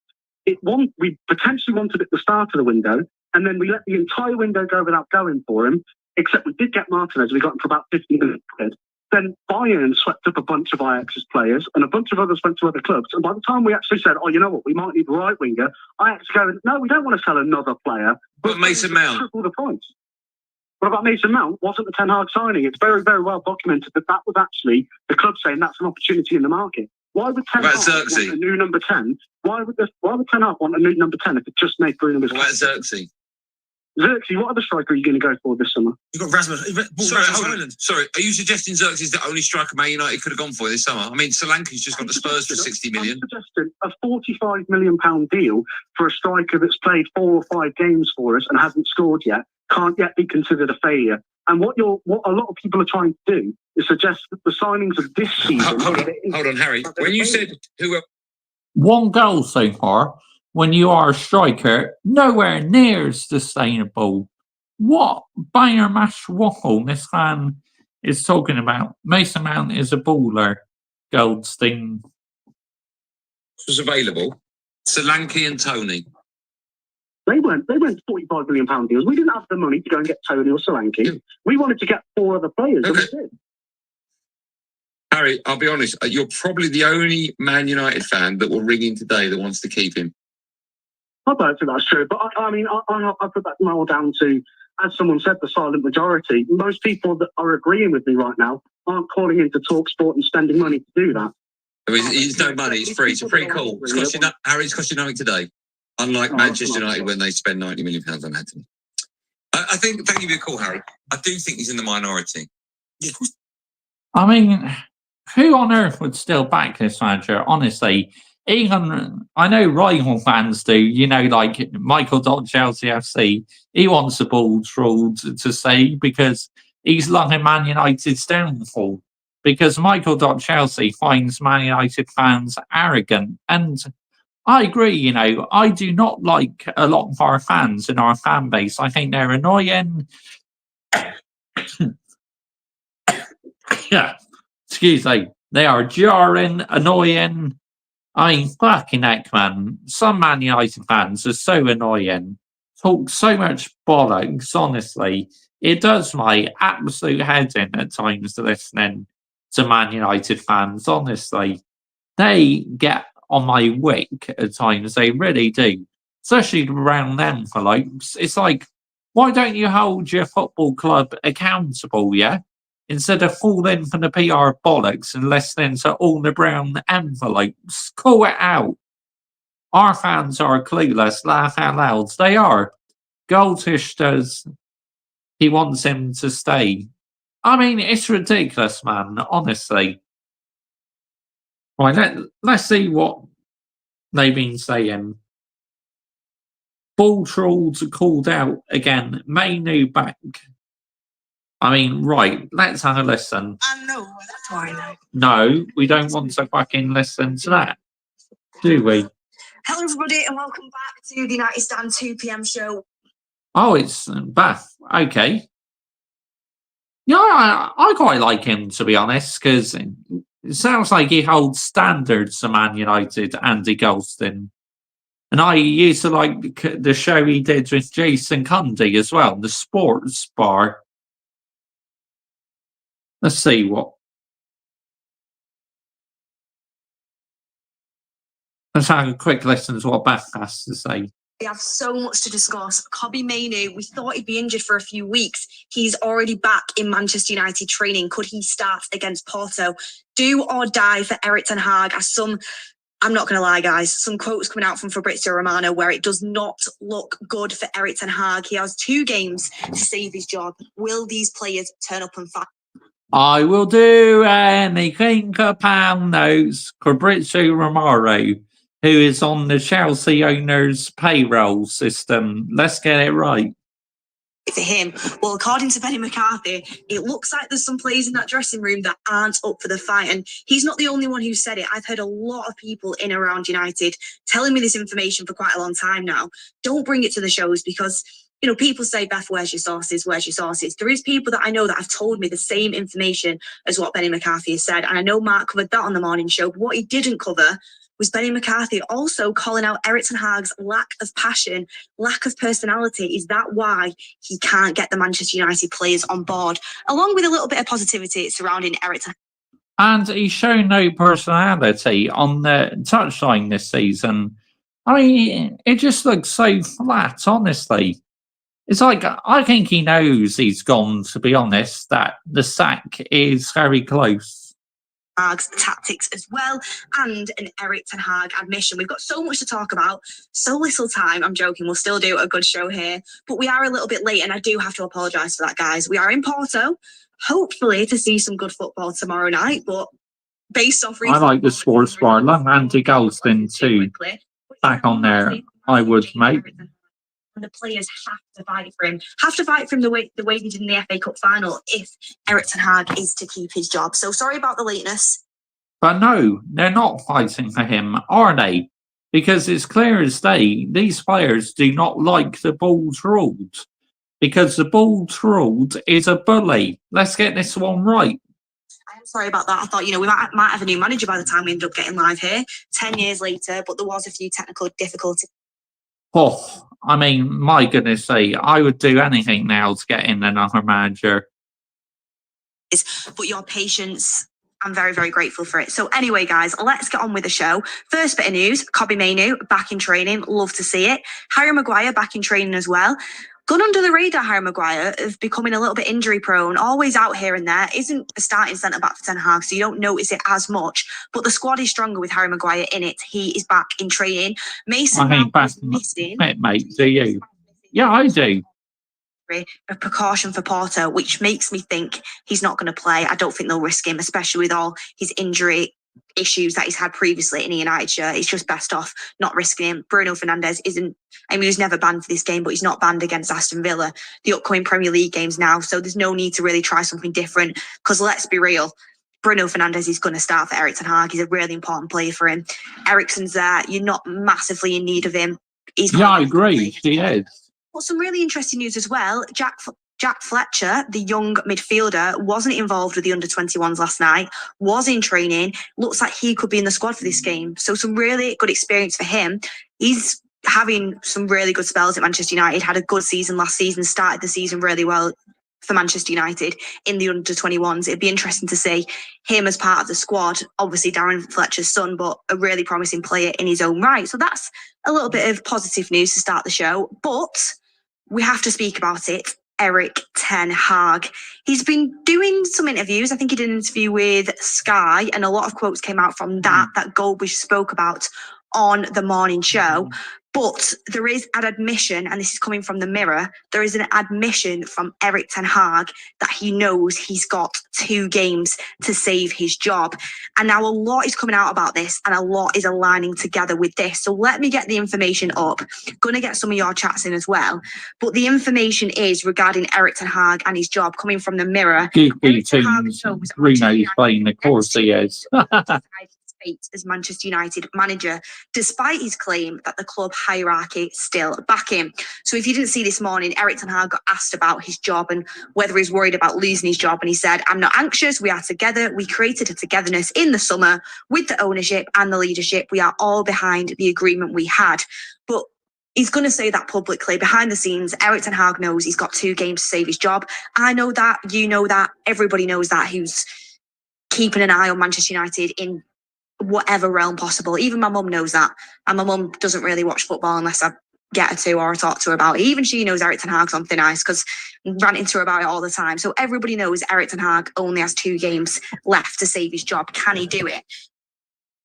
we potentially wanted it at the start of the window, and then we let the entire window go without going for him, except we did get Martinez. We got him for about 50 million quid. Then Bayern swept up a bunch of Ajax's players, and a bunch of others went to other clubs. And by the time we actually said, oh, you know what, we might need a right winger, Ajax go, no, we don't want to sell another player. But Mason Mount. Triple the price. What about Mason Mount? Wasn't the Ten Hag signing? It's very, very well documented that was actually the club saying that's an opportunity in the market. Why would Ten Hag want a new number 10? Why would Ten Hag want a new number 10 if it just made Bruno? What about Xerxes? Xerxes, what other striker are you going to go for this summer? You've got Rasmus. Sorry, are you suggesting Xerxes is the only striker Man United could have gone for this summer? I mean, Solanke's just got the Spurs for 60 million. I'm suggesting a £45 million deal for a striker that's played 4 or 5 games for us and hasn't scored yet, can't yet be considered a failure. And what a lot of people are trying to do is suggest that the signings of this season... Hold on, Harry. When you said one goal so far, when you are a striker, nowhere near sustainable. What Bayern mash waffle this man is talking about? Mason Mount is a baller. Goldstein was available. Solanke and Tony. They weren't £45 million deals. We didn't have the money to go and get Tony or Solanke. We wanted to get 4 other players, and we did. Harry, I'll be honest, you're probably the only Man United fan that will ring in today that wants to keep him. I don't think that's true, but I put that more down to, as someone said, the silent majority. Most people that are agreeing with me right now aren't calling into TalkSport and spending money to do that. I mean, it's no money, it's free. It's a free call. It's costing, Harry, it's costing nothing today. Unlike Manchester United when they spend £90 million on Anthony. I think, thank you for your call, Harry. I do think he's in the minority. I mean, who on earth would still back this manager? Honestly, even I know rival fans do. You know, like Michael Chelsea FC, he wants the ball ruled to say because he's loving Man United's downfall. Because Michael Chelsea finds Man United fans arrogant, and I agree. You know, I do not like a lot of our fans in our fan base. I think they're annoying. Yeah. Excuse me, they are jarring, annoying. I mean, fucking heck, man. Some Man United fans are so annoying. Talk so much bollocks, honestly. It does my absolute head in at times listening to Man United fans, honestly. They get on my wick at times, they really do. Especially around envelopes. It's like, why don't you hold your football club accountable, yeah? Instead of falling for the PR bollocks and listening to all the brown envelopes, call it out. Our fans are clueless, laugh out loud. They are. Goldfish does. He wants him to stay. I mean, it's ridiculous, man, honestly. Right, let's see what they've been saying. Ball trolls are called out again. Mainu back. I mean, right, let's have a listen. I know, that's why I know. No, we don't want to fucking listen to that, do we? Hello, everybody, and welcome back to the United Stand 2 p.m. show. Oh, it's Bath. Okay. Yeah, I quite like him, to be honest, because it sounds like he holds standards to Man United, Andy Goldstein. And I used to like the show he did with Jason Cundy as well, the sports bar. Let's see what. Let's have a quick listen to what Beth has to say. We have so much to discuss. Kobbie Mainoo, we thought he'd be injured for a few weeks. He's already back in Manchester United training. Could he start against Porto? Do or die for Eric Ten Hag, as I'm not going to lie, guys, some quotes coming out from Fabrizio Romano where it does not look good for Eric Ten Hag. He has 2 games to save his job. Will these players turn up and fight? I will do anything for pound notes. Fabrizio Romano, who is on the Chelsea owners' payroll system. Let's get it right. For him, well, according to Benny McCarthy, it looks like there's some players in that dressing room that aren't up for the fight, and he's not the only one who said it. I've heard a lot of people in and around United telling me this information for quite a long time now. Don't bring it to the shows because, you know, people say, Beth, where's your sources? Where's your sources? There is people that I know that have told me the same information as what Benny McCarthy has said, and I know Mark covered that on the morning show, but what he didn't cover was Benny McCarthy also calling out Eric Ten Hag's lack of passion, lack of personality. Is that why he can't get the Manchester United players on board? Along with a little bit of positivity surrounding Eric Ten Hag. And he's shown no personality on the touchline this season. I mean, it just looks so flat, honestly. It's like, I think he knows he's gone, to be honest, that the sack is very close. Tactics as well, and an Eric Ten Hag admission. We've got so much to talk about, so little time. I'm joking, we'll still do a good show here, but we are a little bit late and I do have to apologise for that, guys. We are in Porto, hopefully to see some good football tomorrow night, but based off I like the sports bar. Love Andy Goldston too. Back on there, I would, mate. And the players have to fight for him, the way he did in the FA Cup final if Eric Ten Hag is to keep his job. So sorry about the lateness. But no, they're not fighting for him, are they? Because it's clear as day, these players do not like the ball's ruled. Because the ball's ruled is a bully. Let's get this one right. I'm sorry about that. I thought, you know, we might have a new manager by the time we end up getting live here, 10 years later, but there was a few technical difficulties. Oh, I mean, my goodness sake, I would do anything now to get in another manager. But your patience, I'm very, very grateful for it. So anyway, guys, let's get on with the show. First bit of news, Kobbie Mainoo back in training. Love to see it. Harry Maguire back in training as well. Gone under the radar, Harry Maguire, of becoming a little bit injury prone, always out here and there. Isn't a starting centre back for Ten Hag, so you don't notice it as much. But the squad is stronger with Harry Maguire in it. He is back in training. Mason Mount was missing. Mate, do you? Yeah, I do. A precaution for Porto, which makes me think he's not going to play. I don't think they'll risk him, especially with all his injury issues that he's had previously in a United shirt. It's just best off not risking him. Bruno Fernandes isn't, I mean, he was never banned for this game, but he's not banned against Aston Villa, the upcoming Premier League games now. So there's no need to really try something different because let's be real, Bruno Fernandes is going to start for Eric Ten Hag. He's a really important player for him. Eriksen's there. You're not massively in need of him. I agree. He is. But some really interesting news as well. Jack Fletcher, the young midfielder, wasn't involved with the under-21s last night, was in training. Looks like he could be in the squad for this game. So some really good experience for him. He's having some really good spells at Manchester United, had a good season last season, started the season really well for Manchester United in the under-21s. It'd be interesting to see him as part of the squad. Obviously, Darren Fletcher's son, but a really promising player in his own right. So that's a little bit of positive news to start the show. But we have to speak about it. Eric Ten Hag. He's been doing some interviews. I think he did an interview with Sky, and a lot of quotes came out from that Goldbush spoke about on the morning show. But there is an admission, and this is coming from the Mirror, there is an admission from Eric Ten Hag that he knows he's got 2 games to save his job. And now a lot is coming out about this, and a lot is aligning together with this. So let me get the information up. Going to get some of your chats in as well. But the information is regarding Eric Ten Hag and his job coming from the Mirror. Bruno's playing, of course he is. As Manchester United manager, despite his claim that the club hierarchy still back him. So if you didn't see this morning, Eric Ten Hag got asked about his job and whether he's worried about losing his job, and he said, "I'm not anxious. We are together. We created a togetherness in the summer with the ownership and the leadership. We are all behind the agreement we had." But he's going to say that publicly. Behind the scenes, Eric Ten Hag knows he's got 2 games to save his job. I know that. You know that. Everybody knows that. Who's keeping an eye on Manchester United in whatever realm possible. Even my mum knows that. And my mum doesn't really watch football unless I get her to or talk to her about it. Even she knows Erik ten Hag's on thin ice because I'm ranting to her about it all the time. So everybody knows Erik ten Hag only has 2 games left to save his job. Can he do it?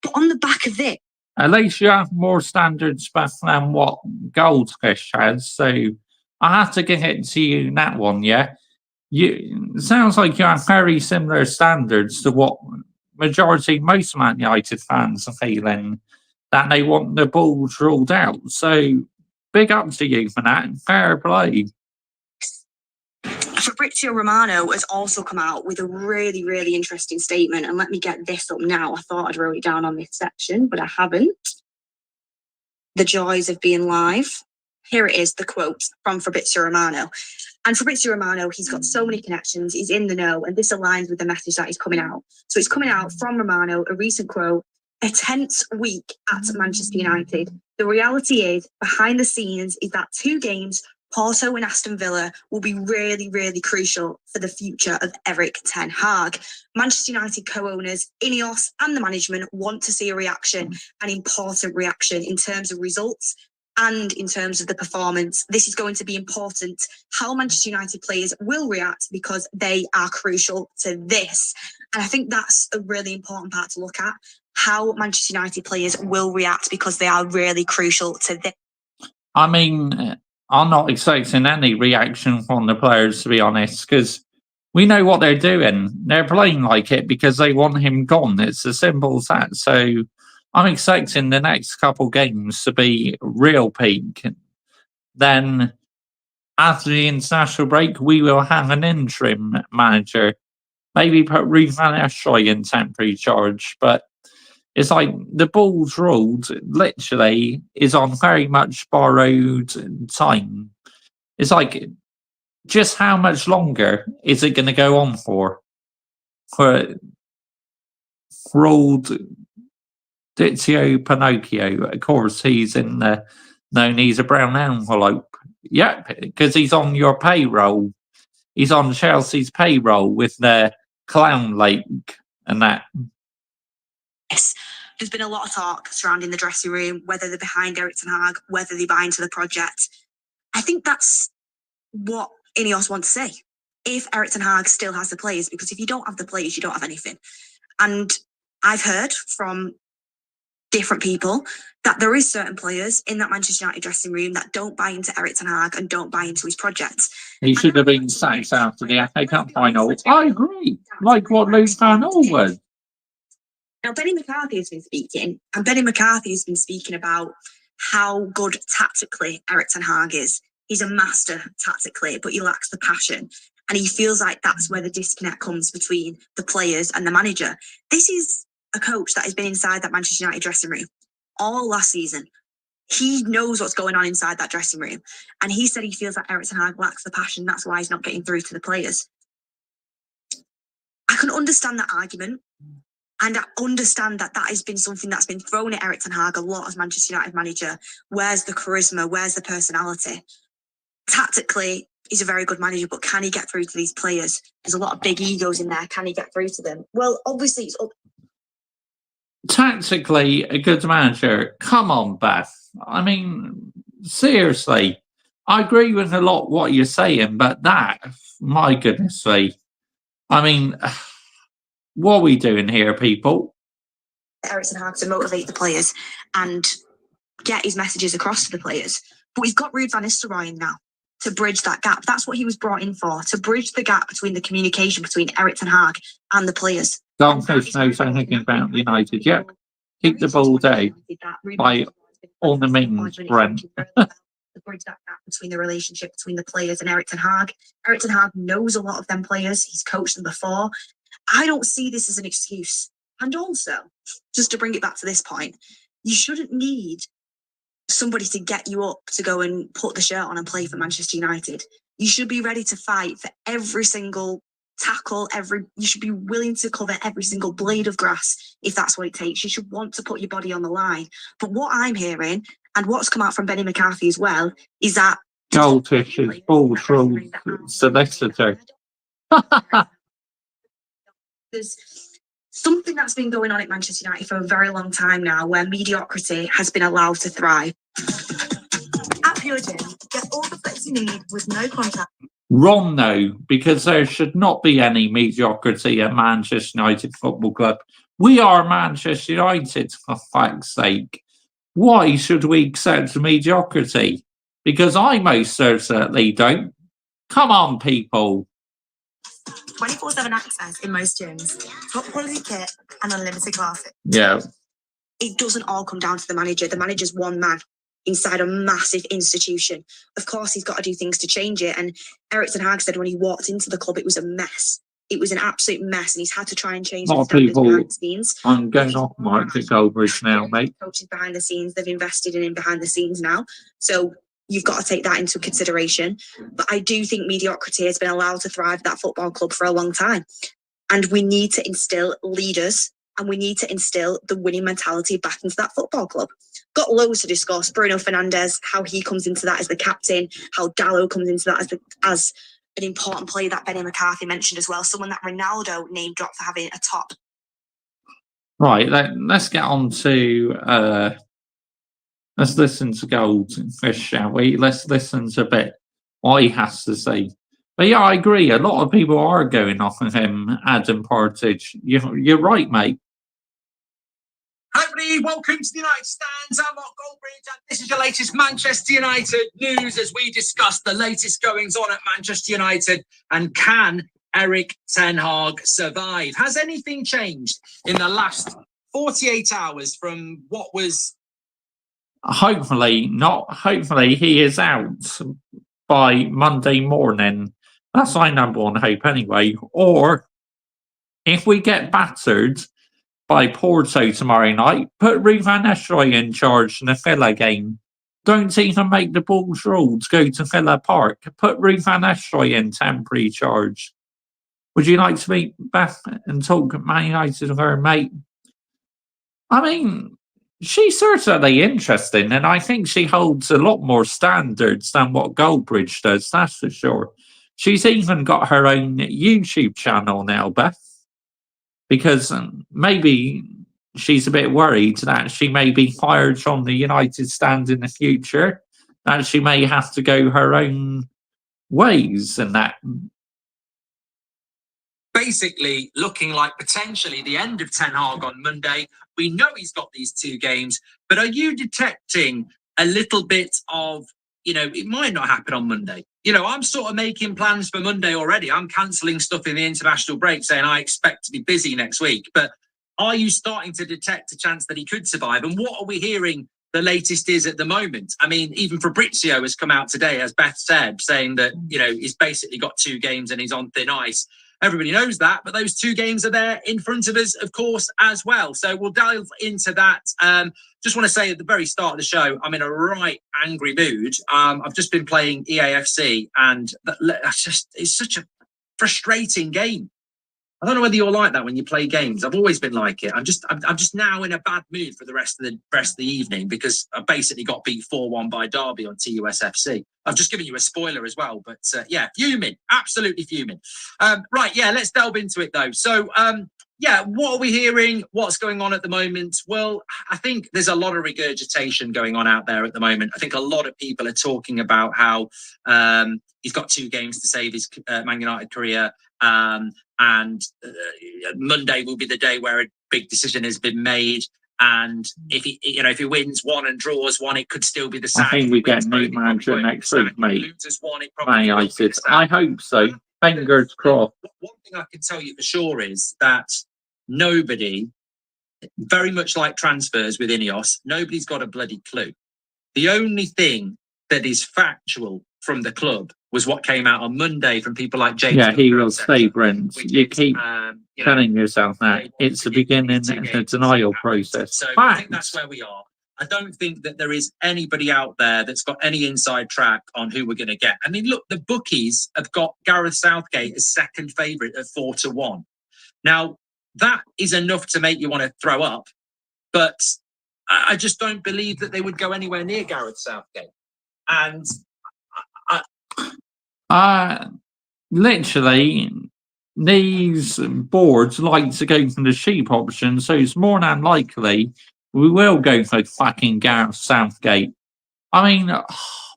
But on the back of this, At least you have more standards back than what Goldfish has. So I have to give it to you that one, yeah. It sounds like you have very similar standards to what most Man United fans are feeling, that they want the Bulls ruled out. So big up to you for that. Fair play. Fabrizio Romano has also come out with a really, really interesting statement. And let me get this up now. I thought I'd wrote it down on this section, but I haven't. The joys of being live. Here it is, the quote from Fabrizio Romano. And Fabrizio Romano, he's got so many connections, he's in the know, and this aligns with the message that is coming out. So it's coming out from Romano, a recent quote: "A tense week at Manchester United. The reality is, behind the scenes, is that 2 games, Porto and Aston Villa, will be really, really crucial for the future of Erik ten Hag. Manchester United co-owners, Ineos and the management want to see a reaction, an important reaction in terms of results and in terms of the performance. This is going to be important, how Manchester United players will react, because they are crucial to this." And I think that's a really important part to look at, how Manchester United players will react because they are really crucial to this. I mean, I'm not expecting any reaction from the players, to be honest, because we know what they're doing. They're playing like it because they want him gone. It's as simple as that. So I'm expecting the next couple games to be real peak. Then after the international break, we will have an interim manager. Maybe put Ruth Van Nistelrooy in temporary charge, but it's like the Bulls ruled literally is on very much borrowed time. It's like, just how much longer is it going to go on for? Ruled Dizio Pinocchio, of course, he's in the known he's a brown envelope. Yep, because he's on your payroll. He's on Chelsea's payroll with the Clown Lake and that. Yes. There's been a lot of talk surrounding the dressing room, whether they're behind Erik ten Hag, whether they buy into the project. I think that's what Ineos want to see. If Erik ten Hag still has the players, because if you don't have the players, you don't have anything. And I've heard from different people that there is certain players in that Manchester United dressing room that don't buy into Erik ten Hag and don't buy into his project. He should have been sacked after the FA Cup final. I agree. Like what Luke Van Gaal was. Now, Benny McCarthy has been speaking, and Benny McCarthy has been speaking about how good tactically Erik ten Hag is. He's a master tactically, but he lacks the passion. And he feels like that's where the disconnect comes between the players and the manager. This is a coach that has been inside that Manchester United dressing room all last season. He knows what's going on inside that dressing room. And he said he feels like Erik ten Hag lacks the passion. That's why he's not getting through to the players. I can understand that argument. And I understand that that has been something that's been thrown at Erik ten Hag a lot as Manchester United manager. Where's the charisma? Where's the personality? Tactically, he's a very good manager, but can he get through to these players? There's a lot of big egos in there. Can he get through to them? Well, obviously, it's up. Tactically, a good manager. Come on, Beth. I mean, seriously. I agree with a lot what you're saying, but that, my goodness me. I mean, what are we doing here, people? Erik ten Hag to motivate the players and get his messages across to the players. But we've got Ruud van Nistelrooy in now to bridge that gap. That's what he was brought in for, to bridge the gap between the communication between Erik ten Hag and the players. Goldfish knows anything about United. Yep. Keep the ball down by all the means, Brent. To bridge that gap between the relationship between the players and Erik ten Hag. Erik ten Hag knows a lot of them players. He's coached them before. I don't see this as an excuse. And also, just to bring it back to this point, you shouldn't need somebody to get you up to go and put the shirt on and play for Manchester United. You should be ready to fight for every single tackle, you should be willing to cover every single blade of grass if that's what it takes. You should want to put your body on the line. But what I'm hearing, and what's come out from Benny McCarthy as well, is that Goldfish is Bulls from solicitor. There's something that's been going on at Manchester United for a very long time now, where mediocrity has been allowed to thrive. At your gym. Get all the flex you need with no contact. Wrong, though, because there should not be any mediocrity at Manchester United Football Club. We are Manchester United, for fuck's sake. Why should we accept mediocrity? Because I most certainly don't. Come on, people. 24/7 access in most gyms. Top quality kit and unlimited classes. Yeah. It doesn't all come down to the manager. The manager's one man inside a massive institution. Of course, he's got to do things to change it. And Eric Ten Hag said when he walked into the club, it was a mess. It was an absolute mess, and he's had to try and change the standards behind the scenes. I'm going off Mark Goldbridge now, mate. Coaches behind the scenes, they've invested in him behind the scenes now. So you've got to take that into consideration. But I do think mediocrity has been allowed to thrive at that football club for a long time. And we need to instill leaders, and we need to instill the winning mentality back into that football club. Got loads to discuss. Bruno Fernandes, how he comes into that as the captain, how Dallo comes into that as an important player that Benny McCarthy mentioned as well. Someone that Ronaldo name dropped for having a top. Right, let's get on to let's listen to Goldfish, shall we? Let's listen to a bit what he has to say. But yeah, I agree. A lot of people are going off of him, Adam Partridge. You're right, mate. Hi everybody, welcome to the United Stands. I'm Mark Goldbridge, and this is your latest Manchester United news as we discuss the latest goings on at Manchester United and can Eric Ten Hag survive? Has anything changed in the last 48 hours from what was... Hopefully not. Hopefully he is out by Monday morning. That's my number one hope anyway. Or if we get battered by Porto tomorrow night, put Ruud van Nistelrooy in charge in the Villa game. Don't even make the Bulls rules go to Villa Park. Put Ruud van Nistelrooy in temporary charge. Would you like to meet Beth and talk Man United with her, mate? I mean, she's certainly interesting, and I think she holds a lot more standards than what Goldbridge does, that's for sure. She's even got her own YouTube channel now, Beth. Because maybe she's a bit worried that she may be fired from the United Stand in the future, that she may have to go her own ways and that. Basically looking like potentially the end of Ten Hag on Monday. We know he's got these two games, but are you detecting a little bit of, it might not happen on Monday? I'm sort of making plans for Monday already. I'm cancelling stuff in the international break saying I expect to be busy next week. But are you starting to detect a chance that he could survive? And what are we hearing the latest is at the moment? I mean, even Fabrizio has come out today, as Beth said, saying that, he's basically got two games and he's on thin ice. Everybody knows that, but those two games are there in front of us, of course, as well. So we'll delve into that. Just want to say at the very start of the show, I'm in a right angry mood. I've just been playing EAFC, and it's such a frustrating game. I don't know whether you're like that when you play games. I've always been like it. I'm just now in a bad mood for the rest of the evening because I basically got beat 4-1 by Derby on TUSFC. I've just given you a spoiler as well, but yeah, fuming, absolutely fuming. Right, yeah, let's delve into it though. So, yeah, what are we hearing? What's going on at the moment? Well, I think there's a lot of regurgitation going on out there at the moment. I think a lot of people are talking about how he's got two games to save his Man United career. And Monday will be the day where a big decision has been made. And if he wins one and draws one, it could still be the same. I think we get a new manager next week, mate. I hope so. Fingers crossed. One thing I can tell you for sure is that nobody, very much like transfers with Ineos, nobody's got a bloody clue. The only thing that is factual from the club was what came out on Monday from people like James. Yeah, he will stay, Brent. You keep telling yourself that. It's the beginning of the denial process. So I think that's where we are. I don't think that there is anybody out there that's got any inside track on who we're going to get. I mean, look, the bookies have got Gareth Southgate as second favourite at 4-1. Now, that is enough to make you want to throw up, but I just don't believe that they would go anywhere near Gareth Southgate. And literally, these boards like to go for the cheap option, so it's more than likely we will go for fucking Gareth Southgate. I mean,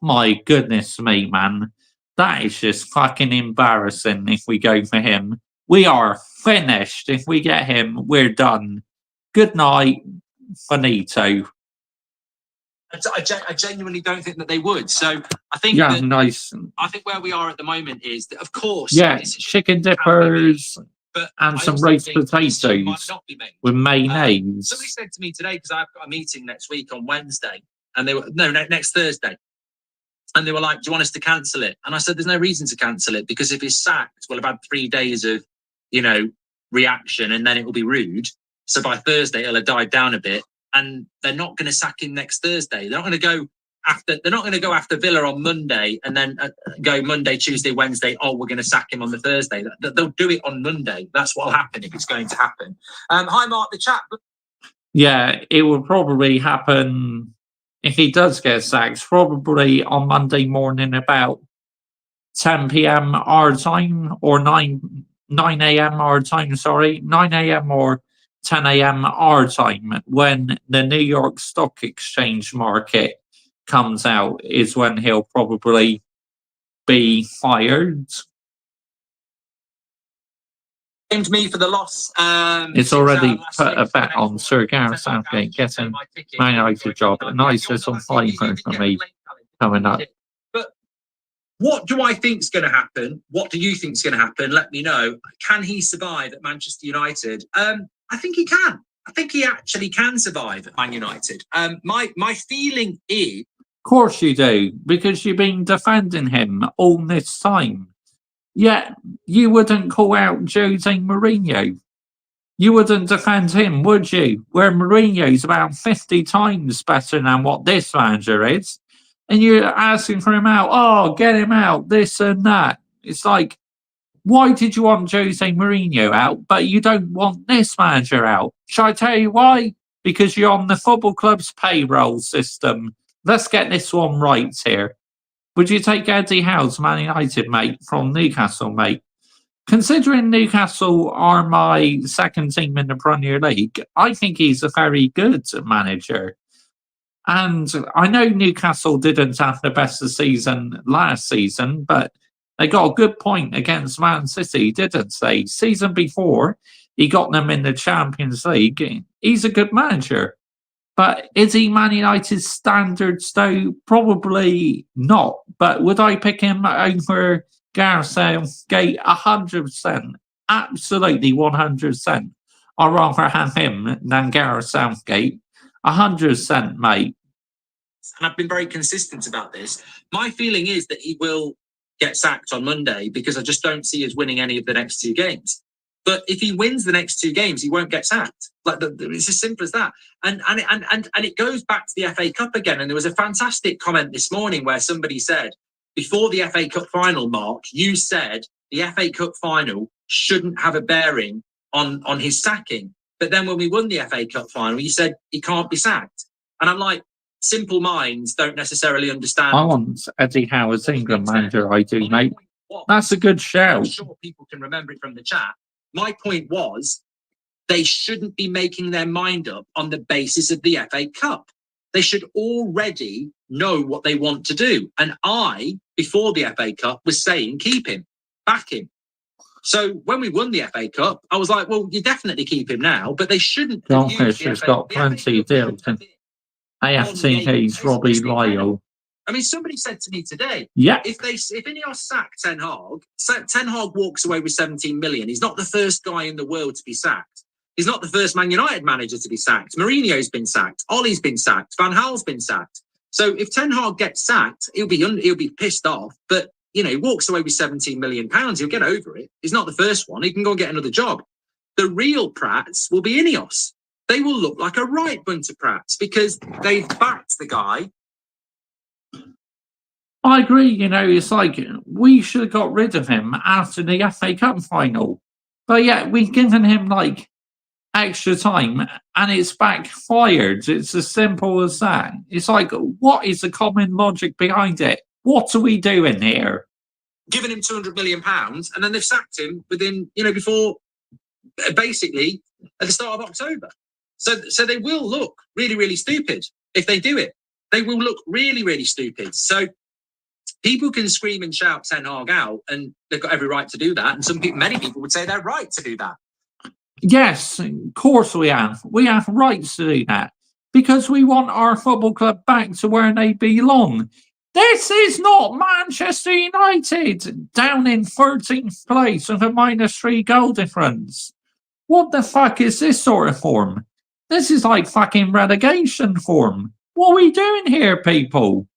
my goodness me, man. That is just fucking embarrassing if we go for him. We are finished. If we get him, we're done. Good night, finito. I genuinely don't think that they would. So I think Yeah, that, nice. I think where we are at the moment is that, of course, Yeah, this is chicken dippers but and I some also roast think that this team might potatoes not be made. with mayonnaise. Somebody said to me today, because I've got a meeting next week on Wednesday, and they were next Thursday, and they were like, "Do you want us to cancel it?" And I said, "There's no reason to cancel it because if he's sacked, we'll have had 3 days of, reaction, and then it will be rude. So by Thursday, it'll have died down a bit, and they're not going to sack him next Thursday. They're not going to go after. They're not going to go after Villa on Monday and then go Monday, Tuesday, Wednesday. Oh, we're going to sack him on the Thursday. They'll do it on Monday. That's what'll happen if it's going to happen." Hi, Mark. The chat. Yeah, it will probably happen if he does get sacked, probably on Monday morning about 10 p.m. our time or 9 a.m. our time, 9 a.m. or 10 a.m. our time when the New York Stock Exchange market comes out is when he'll probably be fired. Blamed me for the loss. It's already put a bet on Sir Gareth Southgate getting Man United job. A nice little favour for me coming up. But what do I think's going to happen? What do you think's going to happen? Let me know. Can he survive at Manchester United? I think he can. I think he actually can survive at Man United. My feeling is, of course you do, because you've been defending him all this time. Yet you wouldn't call out Jose Mourinho. You wouldn't defend him, would you? Where Mourinho's about 50 times better than what this manager is. And you're asking for him out. Oh, get him out, this and that. It's like, why did you want Jose Mourinho out, but you don't want this manager out? Shall I tell you why? Because you're on the football club's payroll system. Let's get this one right here. Would you take Eddie Howe's Man United, mate, from Newcastle, mate? Considering Newcastle are my second team in the Premier League, I think he's a very good manager. And I know Newcastle didn't have the best of season last season, but they got a good point against Man City, didn't they? Season before, he got them in the Champions League. He's a good manager. But is he Man United's standards, though? Probably not. But would I pick him over Gareth Southgate? 100%. Absolutely 100%. I'd rather have him than Gareth Southgate. 100%, mate. and I've been very consistent about this. My feeling is that he will get sacked on Monday because I just don't see us winning any of the next two games. But if he wins the next two games, he won't get sacked. It's as simple as that. And it goes back to the FA Cup again. And there was a fantastic comment this morning where somebody said, before the FA Cup final, Mark, you said the FA Cup final shouldn't have a bearing on his sacking. But then when we won the FA Cup final, you said he can't be sacked. And I'm like, simple minds don't necessarily understand. I want Eddie Howe as England manager, I do, mate. That's a good shout. I'm sure people can remember it from the chat. My point was, they shouldn't be making their mind up on the basis of the FA Cup. They should already know what they want to do. And I, before the FA Cup, was saying, keep him, back him. So when we won the FA Cup, I was like, well, you definitely keep him now, but they shouldn't. Goldfish has got plenty of deals. AFTK's Robbie Lyle. I mean, somebody said to me today, yeah, if Ineos sack Ten Hag walks away with 17 million. He's not the first guy in the world to be sacked. He's not the first Man United manager to be sacked. Mourinho's been sacked. Ollie's been sacked. Van Gaal's been sacked. So if Ten Hag gets sacked, he'll be pissed off. But he walks away with 17 million pounds. He'll get over it. He's not the first one. He can go and get another job. The real prats will be Ineos. They will look like a right bunch of prats because they've backed the guy. I agree, it's like we should have got rid of him after the FA Cup final. But yet we've given him extra time and it's backfired. It's as simple as that. It's like, what is the common logic behind it? What are we doing here? Given him £200 million and then they've sacked him within, before basically at the start of October. So they will look really, really stupid if they do it. they will look really, really stupid. So people can scream and shout Ten Hag out, and they've got every right to do that. And many people would say they're right to do that. Yes, of course we have. We have rights to do that because we want our football club back to where they belong. This is not Manchester United down in 13th place with a -3 goal difference. What the fuck is this sort of form? This is like fucking relegation form. What are we doing here, people?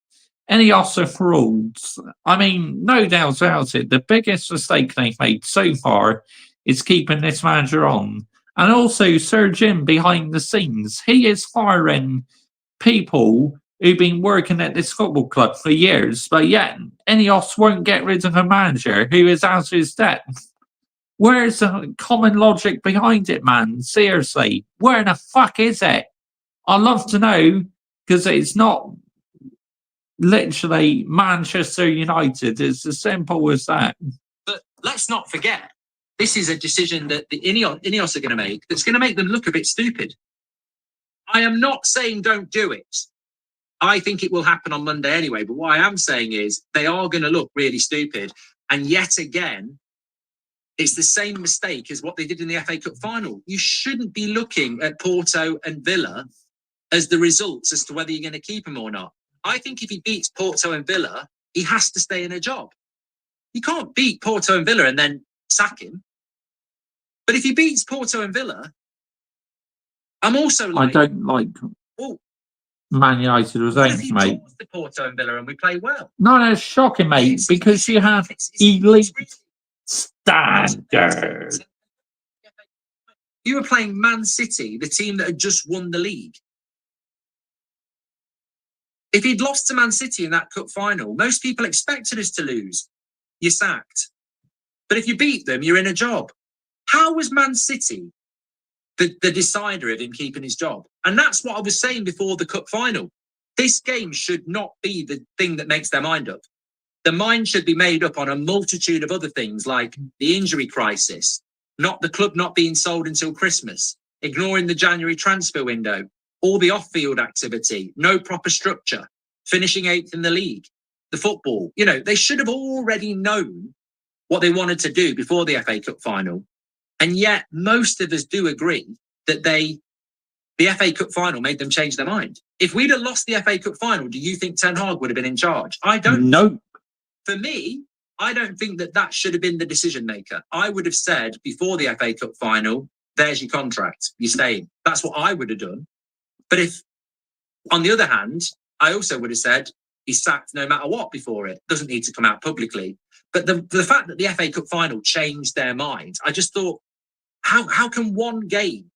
Ineos rules. I mean, no doubt about it, the biggest mistake they've made so far is keeping this manager on. And also Sir Jim behind the scenes. He is firing people who've been working at this football club for years, but yet Ineos won't get rid of a manager who is out of his depth. Where's the common logic behind it, man? Seriously, where the fuck is it? I'd love to know, because it's not literally Manchester United. It's as simple as that. But let's not forget, this is a decision that the Ineos are going to make that's going to make them look a bit stupid. I am not saying don't do it. I think it will happen on Monday anyway. But what I am saying is they are going to look really stupid. And yet again, it's the same mistake as what they did in the FA Cup final. You shouldn't be looking at Porto and Villa as the results as to whether you're going to keep him or not. I think if he beats Porto and Villa, he has to stay in a job. You can't beat Porto and Villa and then sack him. But if he beats Porto and Villa, I'm also like... I don't like Man United results, mate. The Porto and Villa and we play well. No, it's shocking, mate, because you have elite standards. You were playing Man City, the team that had just won the league. If he'd lost to Man City in that cup final, most people expected us to lose. You're sacked. But if you beat them, you're in a job. How was Man City the decider of him keeping his job? And that's what I was saying before the cup final. This game should not be the thing that makes their mind up. The mind should be made up on a multitude of other things like the injury crisis, not the club not being sold until Christmas, ignoring the January transfer window, all the off-field activity, no proper structure, finishing 8th in the league, the football. You know, they should have already known what they wanted to do before the FA Cup final. And yet most of us do agree that the FA Cup final made them change their mind. If we'd have lost the FA Cup final, do you think Ten Hag would have been in charge? I don't. Nope. For me, I don't think that should have been the decision maker. I would have said before the FA Cup final, there's your contract, you're staying. That's what I would have done. But if, on the other hand, I also would have said he's sacked no matter what before it. Doesn't need to come out publicly. But the fact that the FA Cup final changed their mind, I just thought, how can one game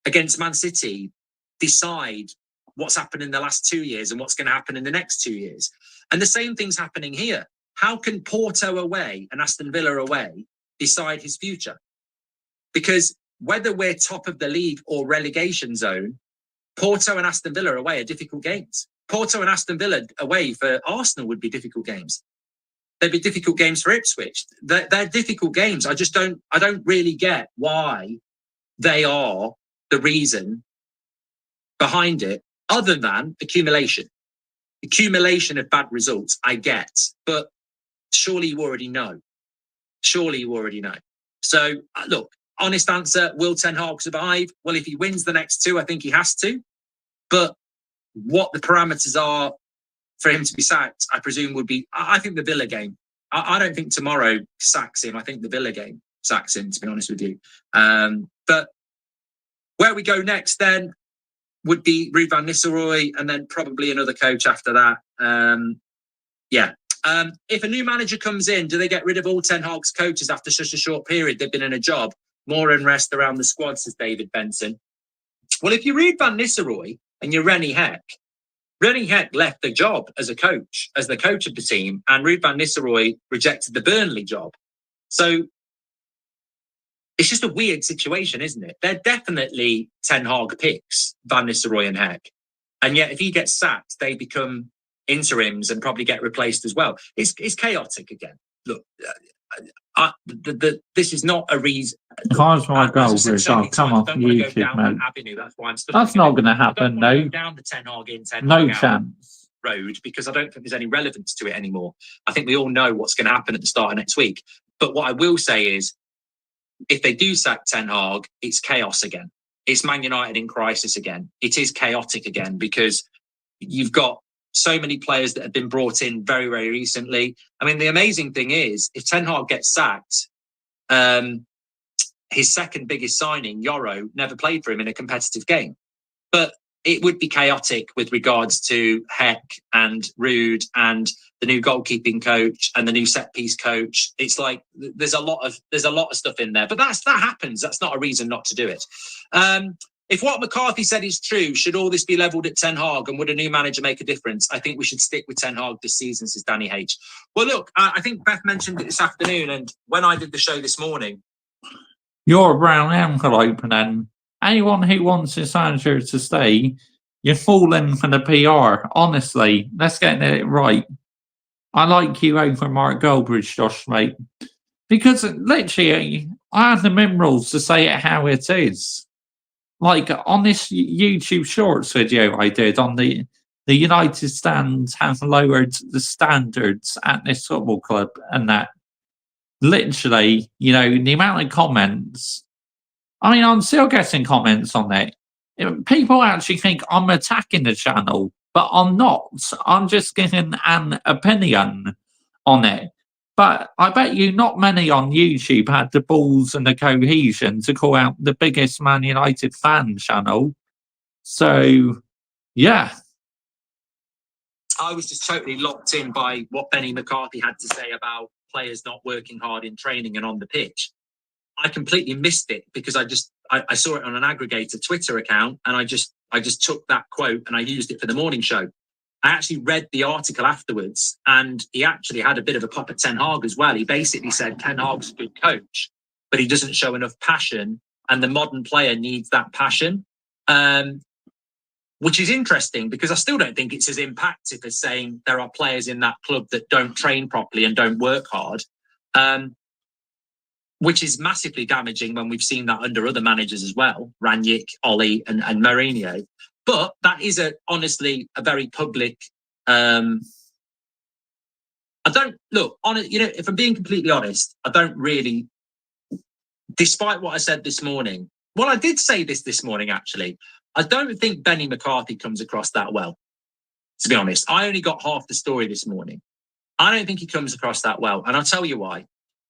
against Man City decide what's happened in the last 2 years and what's going to happen in the next 2 years? And the same thing's happening here. How can Porto away and Aston Villa away decide his future? Because whether we're top of the league or relegation zone, Porto and Aston Villa away are difficult games. Porto and Aston Villa away for Arsenal would be difficult games. They'd be difficult games for Ipswich. They're difficult games. I don't really get why they are the reason behind it, other than accumulation. Accumulation of bad results, I get. But surely you already know. Surely you already know. So, look, honest answer, will Ten Hag survive? Well, if he wins the next two, I think he has to. But what the parameters are for him to be sacked, I presume would be, I think the Villa game. I don't think tomorrow sacks him. I think the Villa game sacks him, to be honest with you. But where we go next then would be Ruud van Nistelrooy and then probably another coach after that. If a new manager comes in, do they get rid of all Ten Hag's coaches after such a short period? They've been in a job. More unrest around the squad, says David Benson. Well, if you read Van Nistelrooy and you're Rennie Heck left the job as a coach, as the coach of the team, and Ruud van Nistelrooy rejected the Burnley job. So it's just a weird situation, isn't it? They're definitely Ten Hag picks, Van Nistelrooy and Heck. And yet if he gets sacked, they become interims and probably get replaced as well. It's chaotic again. Look, this is not a reason. How's my As goal, I said Bruce? so Oh, many come times, off I don't want to go YouTube, down mate. that avenue. That's why I'm still. That's not going to happen, no. Go down the Ten Hag in, Ten No Hag out chance. road, because I don't think there's any relevance to it anymore. I think we all know what's going to happen at the start of next week. But what I will say is, if they do sack Ten Hag, it's chaos again. It's Man United in crisis again. It is chaotic again, because you've got so many players that have been brought in very, very recently. I mean, the amazing thing is, if Ten Hag gets sacked, his second biggest signing, Yoro, never played for him in a competitive game. But it would be chaotic with regards to Heck and Rude and the new goalkeeping coach and the new set piece coach. It's like there's a lot of stuff in there. But that happens. That's not a reason not to do it. If what McCarthy said is true, should all this be levelled at Ten Hag, and would a new manager make a difference? I think we should stick with Ten Hag this season, says Danny H. Well, look, I think Beth mentioned it this afternoon, and when I did the show this morning, You're a brown envelope, and then anyone who wants this manager to stay, you're falling for the PR. Honestly, let's get it right. I like you over Mark Goldbridge, Josh, mate. Because literally, I have the minerals to say it how it is. Like on this YouTube Shorts video I did on the United Stand have lowered the standards at this football club, and that literally, you know, the amount of comments. I mean, I'm still getting comments on it. People actually think I'm attacking the channel, but I'm not. I'm just giving an opinion on it. But I bet you not many on YouTube had the balls and the cohesion to call out the biggest Man United fan channel. So, yeah. I was just totally locked in by what Benny McCarthy had to say about players not working hard in training and on the pitch. I completely missed it because I saw it on an aggregator Twitter account, and I just took that quote and I used it for the morning show. I actually read the article afterwards, and he actually had a bit of a pop at Ten Hag as well. He basically said Ten Hag's a good coach, but he doesn't show enough passion, and the modern player needs that passion, which is interesting because I still don't think it's as impactful as saying there are players in that club that don't train properly and don't work hard, which is massively damaging when we've seen that under other managers as well, Ranić, Ollie and Mourinho. But that is honestly a very public. I don't look on it. You know, if I'm being completely honest, I don't really. Despite what I said this morning, well, I did say this morning actually. I don't think Benny McCarthy comes across that well. To be honest, I only got half the story this morning. I don't think he comes across that well, and I'll tell you why.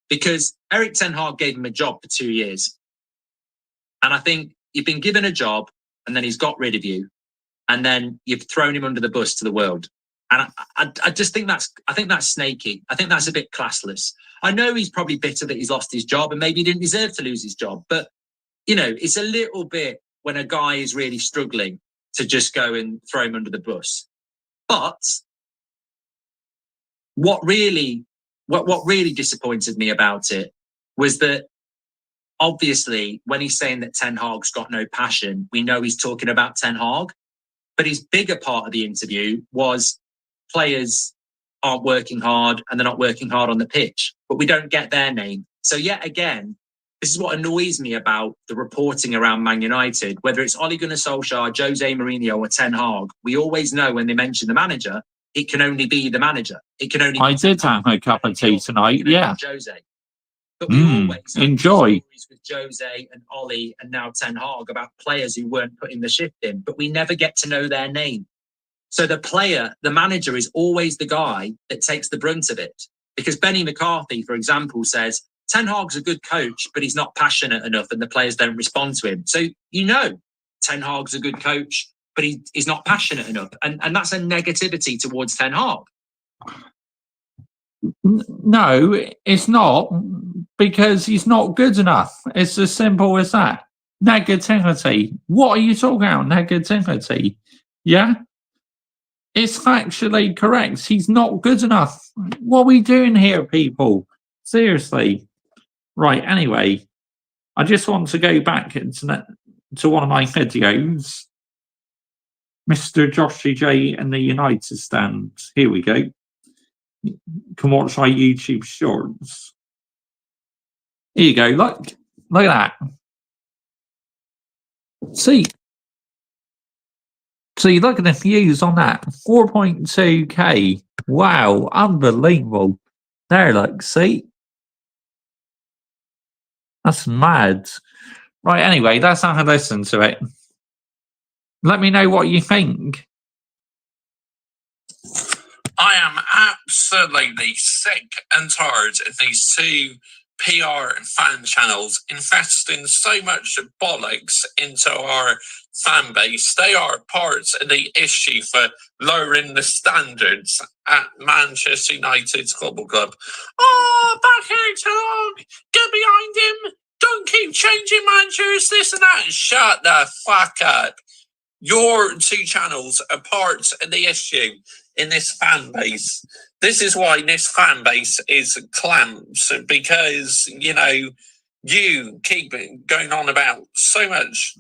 Because Erik Ten Hag gave him a job for 2 years, and I think you've been given a job. And then he's got rid of you, and then you've thrown him under the bus to the world. And I just think that's snaky. I think that's a bit classless. I know he's probably bitter that he's lost his job, and maybe he didn't deserve to lose his job. But you know, it's a little bit when a guy is really struggling to just go and throw him under the bus. But what really disappointed me about it was that, obviously, when he's saying that Ten Hag's got no passion, we know he's talking about Ten Hag. But his bigger part of the interview was players aren't working hard and they're not working hard on the pitch, but we don't get their name. So yet again, this is what annoys me about the reporting around Man United, whether it's Ole Gunnar Solskjaer, Jose Mourinho or Ten Hag, we always know when they mention the manager, it can only be the manager. It can only I did have a cup of tea tonight, yeah. Jose. But we always enjoy stories with Jose and Ollie and now Ten Hag about players who weren't putting the shift in, but we never get to know their name. So the manager is always the guy that takes the brunt of it. Because Benny McCarthy, for example, says, Ten Hag's a good coach, but he's not passionate enough and the players don't respond to him. So, you know, Ten Hag's a good coach, but he's not passionate enough. And that's a negativity towards Ten Hag. No, it's not, because he's not good enough. It's as simple as that. Negativity. What are you talking about? Negativity. Yeah? It's factually correct. He's not good enough. What are we doing here, people? Seriously. Right, anyway, I just want to go back to one of my videos. Mr. Joshy J and the United Stand. Here we go. You can watch my YouTube Shorts. Here you go. Look at that. See, look at the views on that. 4.2k. Wow, unbelievable. There, look, see? That's mad. Right, anyway, let's have a listen to it. Let me know what you think. I am absolutely sick and tired of these two PR and fan channels investing so much bollocks into our fan base. They are part of the issue for lowering the standards at Manchester United Football Club. Oh, back here too long. Get behind him. Don't keep changing managers, this and that. Shut the fuck up. Your two channels are part of the issue in this fan base. This is why this fan base is clamped, because, you know, you keep going on about so much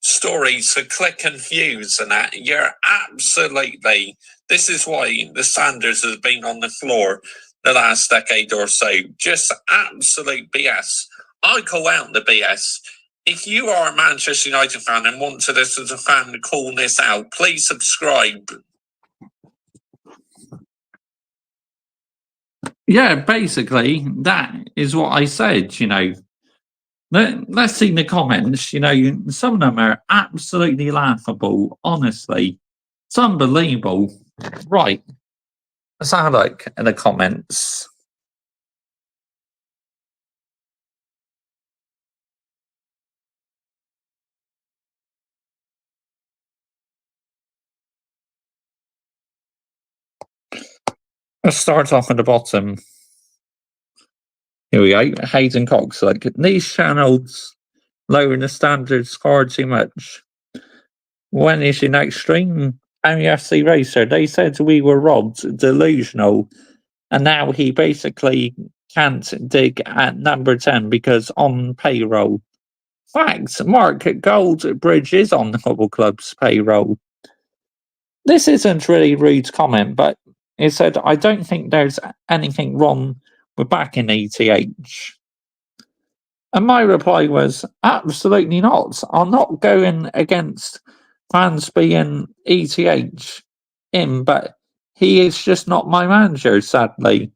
stories for click and views and that. You're absolutely, this is why the Sanders has been on the floor the last decade or so. Just absolute BS. I call out the BS. If you are a Manchester United fan and want to listen to a fan call this out, please subscribe. Yeah, basically, that is what I said, you know. Let's see the comments, you know, some of them are absolutely laughable, honestly. It's unbelievable. Right, let's have a look at the comments. Let's start off at the bottom. Here we go. Hayden Cox, like, these channels lowering the standards far too much. When is your next stream? MUFC Racer, they said we were robbed, delusional, and now he basically can't dig at number 10 because on payroll. Facts, Mark Goldbridge is on the football club's payroll. This isn't really rude comment, but it said, I don't think there's anything wrong with backing ETH. And my reply was, absolutely not. I'm not going against fans being ETH in, but he is just not my manager, sadly.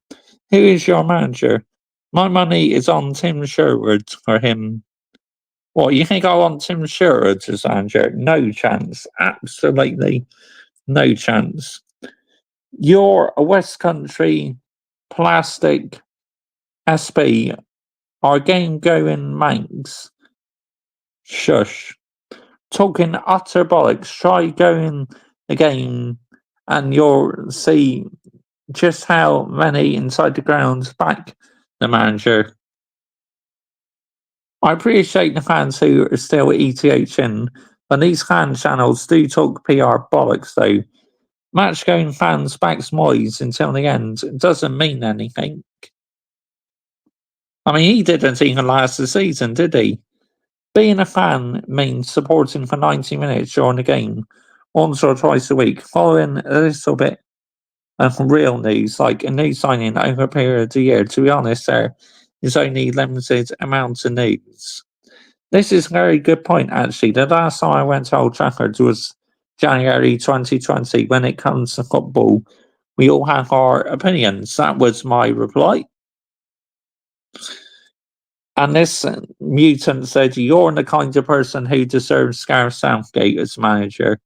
Who is your manager? My money is on Tim Sherwood for him. What, you think I want Tim Sherwood as manager? No chance. Absolutely no chance. You're a West Country plastic SB. Our game going Manx. Shush. Talking utter bollocks. Try going the game and you'll see just how many inside the ground back the manager. I appreciate the fans who are still ETH in, but these fan channels do talk PR bollocks though. Match going fans backs Moyes until the end doesn't mean anything. I mean, he didn't even last the season, did he? Being a fan means supporting for 90 minutes during the game, once or twice a week, following a little bit of real news, like a new signing over a period of the year. To be honest, there is only limited amounts of news. This is a very good point, actually. The last time I went to Old Trafford was January 2020. When it comes to football, we all have our opinions. That was my reply. And this mutant said, you're the kind of person who deserves Gareth Southgate as manager.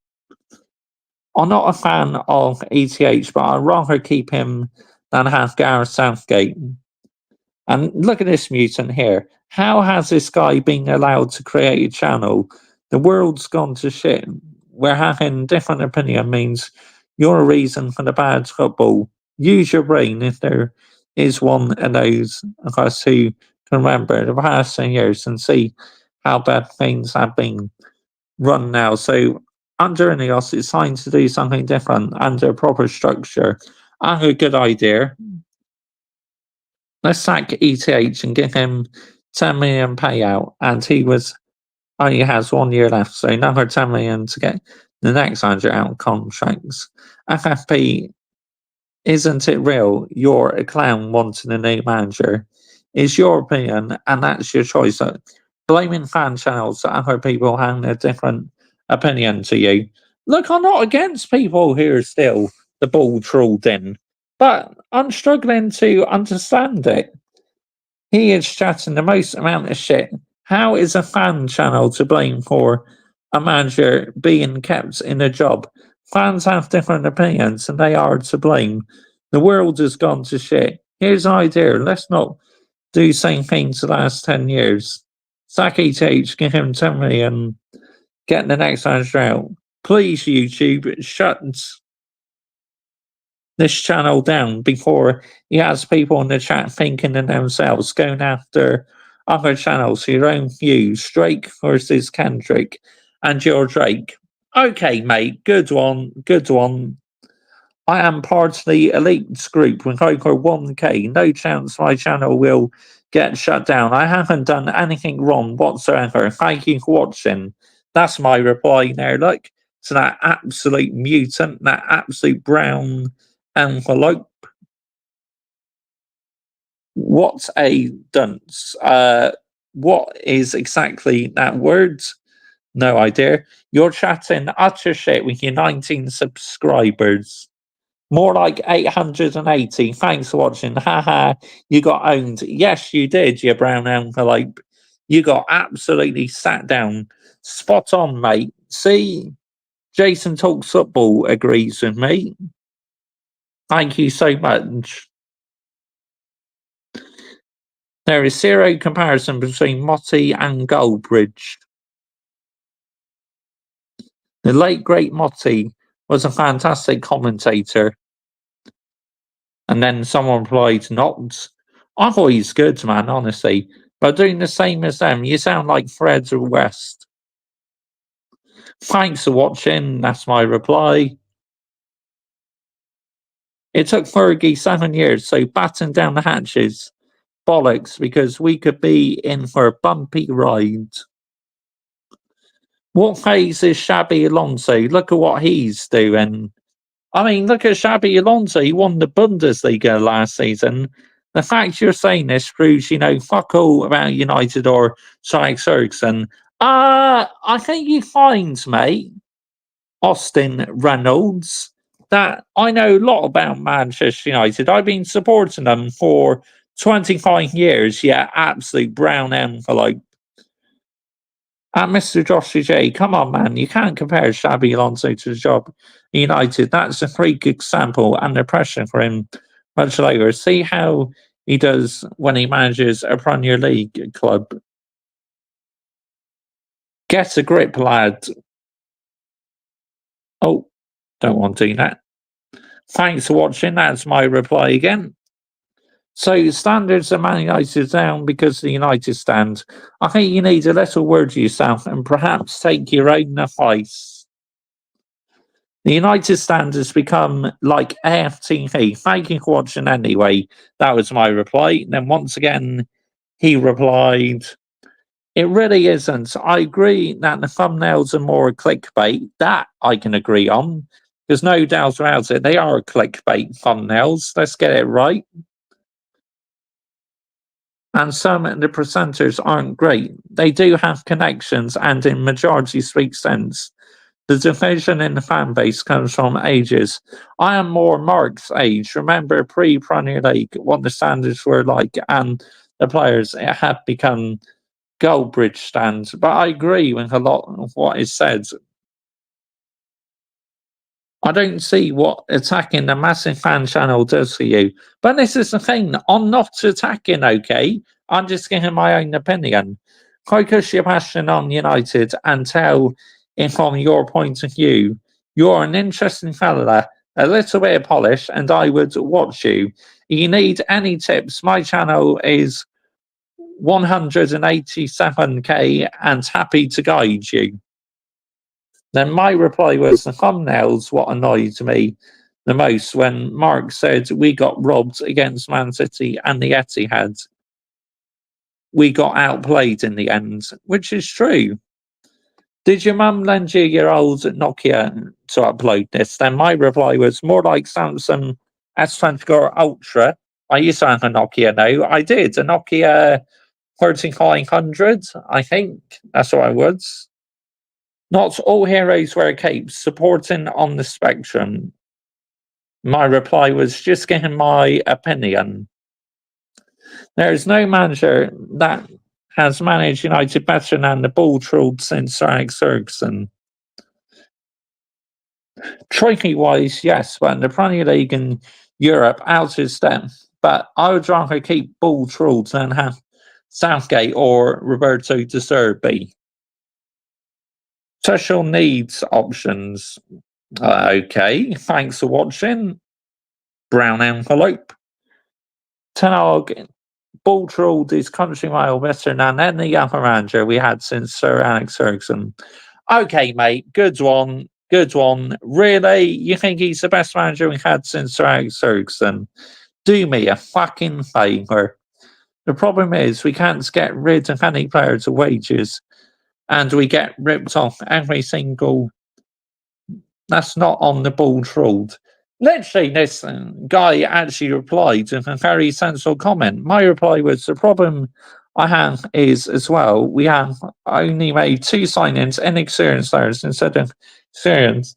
I'm not a fan of ETH, but I'd rather keep him than have Gareth Southgate. And look at this mutant here. How has this guy been allowed to create a channel? The world's gone to shit. Where having different opinion means you're a reason for the bad football. Use your brain if there is one of those of us who can remember the past 10 years and see how bad things have been run now. So under Ineos, it's time to do something different under a proper structure. I have a good idea. Let's sack ETH and give him 10 million payout, and he only has 1 year left, so another 10 million to get the next manager out contracts. FFP, isn't it real? You're a clown wanting a new manager. It's your opinion, and that's your choice. Blaming fan channels that other people having a different opinion to you. Look, I'm not against people who are still the ball trawled in, but I'm struggling to understand it. He is chatting the most amount of shit. How is a fan channel to blame for a manager being kept in a job? Fans have different opinions and they are to blame. The world has gone to shit. Here's an idea. Let's not do the same things the last 10 years. Sack ETH, give him 10 million, get the next manager out. Please, YouTube, shut this channel down before he has people in the chat thinking of themselves, going after other channels for your own views. Drake versus Kendrick, and your Drake. Okay, mate, good one, good one. I am part of the elites group with over 1k. No chance my channel will get shut down. I haven't done anything wrong whatsoever. Thank you for watching. That's my reply there. Look, to that absolute mutant, that absolute brown envelope. What a dunce. What is exactly that word? No idea. You're chatting utter shit with your 19 subscribers. More like 880. Thanks for watching. Haha, you got owned. Yes, you did, you brown envelope. You got absolutely sat down. Spot on, mate. See, Jason Talks Football agrees with me. Thank you so much. There is zero comparison between Motti and Goldbridge. The late great Motti was a fantastic commentator. And then someone replied, not. I thought he's good, man, honestly. But doing the same as them, you sound like Fred West. Thanks for watching, that's my reply. It took Fergie 7 years, so batten down the hatches. Bollocks, because we could be in for a bumpy ride. What phase is Shabby Alonso? Look at what he's doing. I mean, look at Shabby Alonso. He won the Bundesliga last season. The fact you're saying this proves you know fuck all about United or Alex Ferguson. I think you find, mate, Austin Reynolds, that I know a lot about Manchester United. I've been supporting them for 25 years. Yeah, absolute brown envelope. Mr. Joshua J, come on, man. You can't compare Shabby Alonso to the job at United. That's a freak example under pressure for him much later. See how he does when he manages a Premier League club. Get a grip, lad. Oh, don't want to do that. Thanks for watching. That's my reply again. So standards are Man United down because the United stand. I think you need a little word to yourself and perhaps take your own advice. The United stand has become like AFTV. Thank you for watching anyway. That was my reply. Then once again, he replied, it really isn't. I agree that the thumbnails are more clickbait. That I can agree on. There's no doubt about it. They are clickbait thumbnails. Let's get it right. And some of the presenters aren't great. They do have connections, and in majority speak sense. The division in the fan base comes from ages. I am more Mark's age. Remember pre-Premier League, what the standards were like, and the players it had become Goldbridge stands. But I agree with a lot of what is said. I don't see what attacking the massive fan channel does for you. But this is the thing. I'm not attacking, okay? I'm just giving my own opinion. Focus your passion on United and tell it from your point of view. You're an interesting fella, a little bit of polish, and I would watch you. If you need any tips, my channel is 187k and happy to guide you. Then my reply was the thumbnails what annoyed me the most when Mark said we got robbed against Man City and the Etihad. We got outplayed in the end, which is true. Did your mum lend you your old Nokia to upload this? Then my reply was more like Samsung S24 Ultra. I used to have a Nokia now. I did. A Nokia 3500, I think. That's what I was. Not all heroes wear capes. Supporting on the spectrum. My reply was just getting my opinion. There is no manager that has managed United better than the ball trolled since Sir Alex Ferguson. Trophy-wise, yes, but in the Premier League in Europe, out of step. But I would rather keep ball trolled than have Southgate or Roberto De Zerbi. Special needs options. Okay, thanks for watching. Brown envelope. Ten Hag ball trolled his country mile better than any other manager we had since Sir Alex Ferguson. Okay, mate, good one. Good one. Really? You think he's the best manager we had since Sir Alex Ferguson? Do me a fucking favour. The problem is we can't get rid of any players' wages, and we get ripped off every single. That's not on the ball trolled. Literally, this guy actually replied with a very sensible comment. My reply was the problem I have is as well, we have only made 2 signings, inexperienced players instead of experienced.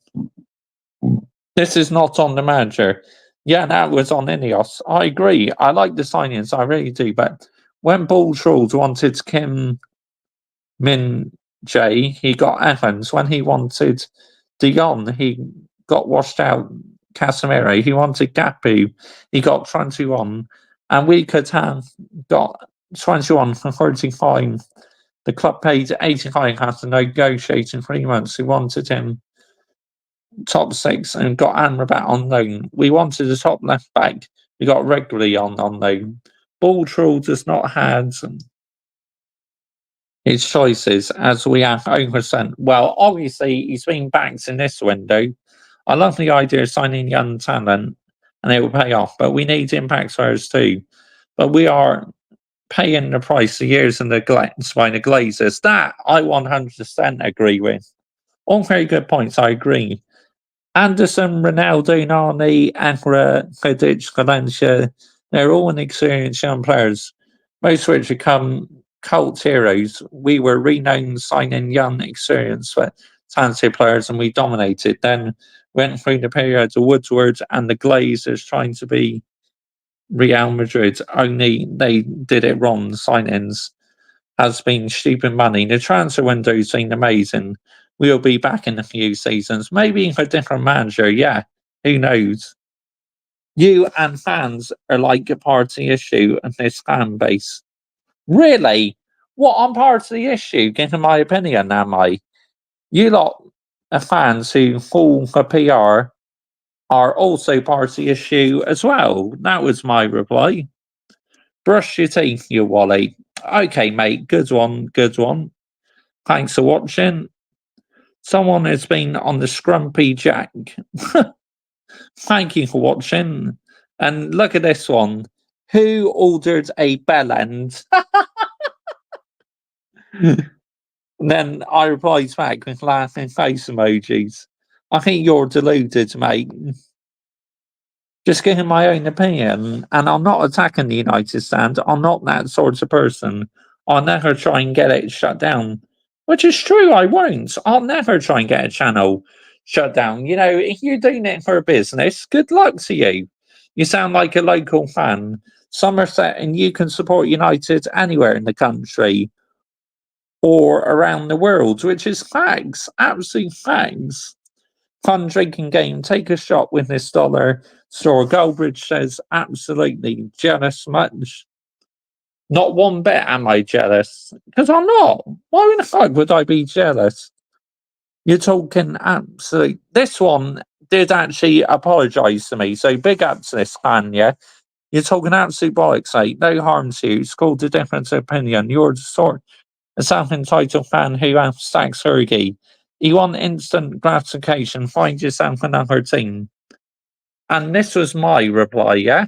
This is not on the manager. Yeah, that was on Ineos. I agree. I like the signings, I really do. But when Ball Trolls wanted Kim Min Jae, he got Evans. When he wanted Dion, he got washed out Casemiro. He wanted Gapu, he got 21. And we could have got 21 for 35. The club paid 85 after negotiating 3 months. We wanted him top 6 and got Amrabat on loan. We wanted a top left back. We got regularly on loan. Ball Troll does not have his choices as we have oversent. Well, obviously, he's been backed in this window. I love the idea of signing young talent and it will pay off, but we need impact players too. But we are paying the price of years and neglect by the Glazers. That I 100% agree with. All very good points, I agree. Anderson, Ronaldo, Nani, Akra, Vidic, Valencia, they're all inexperienced young players, most of which become cult heroes. We were renowned signing young, experienced, but talented players and we dominated. Then went through the period of Woodward and the Glazers trying to be Real Madrid, only they did it wrong. The signings has been stupid money. The transfer window's been amazing. We'll be back in a few seasons, maybe for a different manager. Yeah, who knows? You and fans are like a part of the issue of this fan base. Really? What? I'm part of the issue, giving my opinion, am I? You lot of fans who fall for PR are also part of the issue as well. That was my reply. Brush your teeth, you Wally. Okay, mate, good one, good one. Thanks for watching. Someone has been on the Scrumpy Jack. Thank you for watching. And look at this one. Who ordered a bell end? Then I replied back with laughing face emojis. I think you're deluded, mate. Just giving my own opinion, and I'm not attacking the United stand. I'm not that sort of person. I'll never try and get it shut down, which is true. I won't. I'll never try and get a channel shut down. You know, if you're doing it for a business, good luck to you. You sound like a local fan, Somerset, and you can support United anywhere in the country or around the world, which is facts, absolute facts. Fun drinking game. Take a shot with this dollar store. Goldbridge says, absolutely jealous much. Not one bit am I jealous. Because I'm not. Why in the fuck would I be jealous? You're talking absolute. This one did actually apologise to me. So big up to this fan, yeah? You're talking absolute bollocks, mate. No harm to you. It's called a difference of opinion. You're the sort of self-entitled fan who has stacks Fergie. You want instant gratification, find yourself another team. And this was my reply, yeah?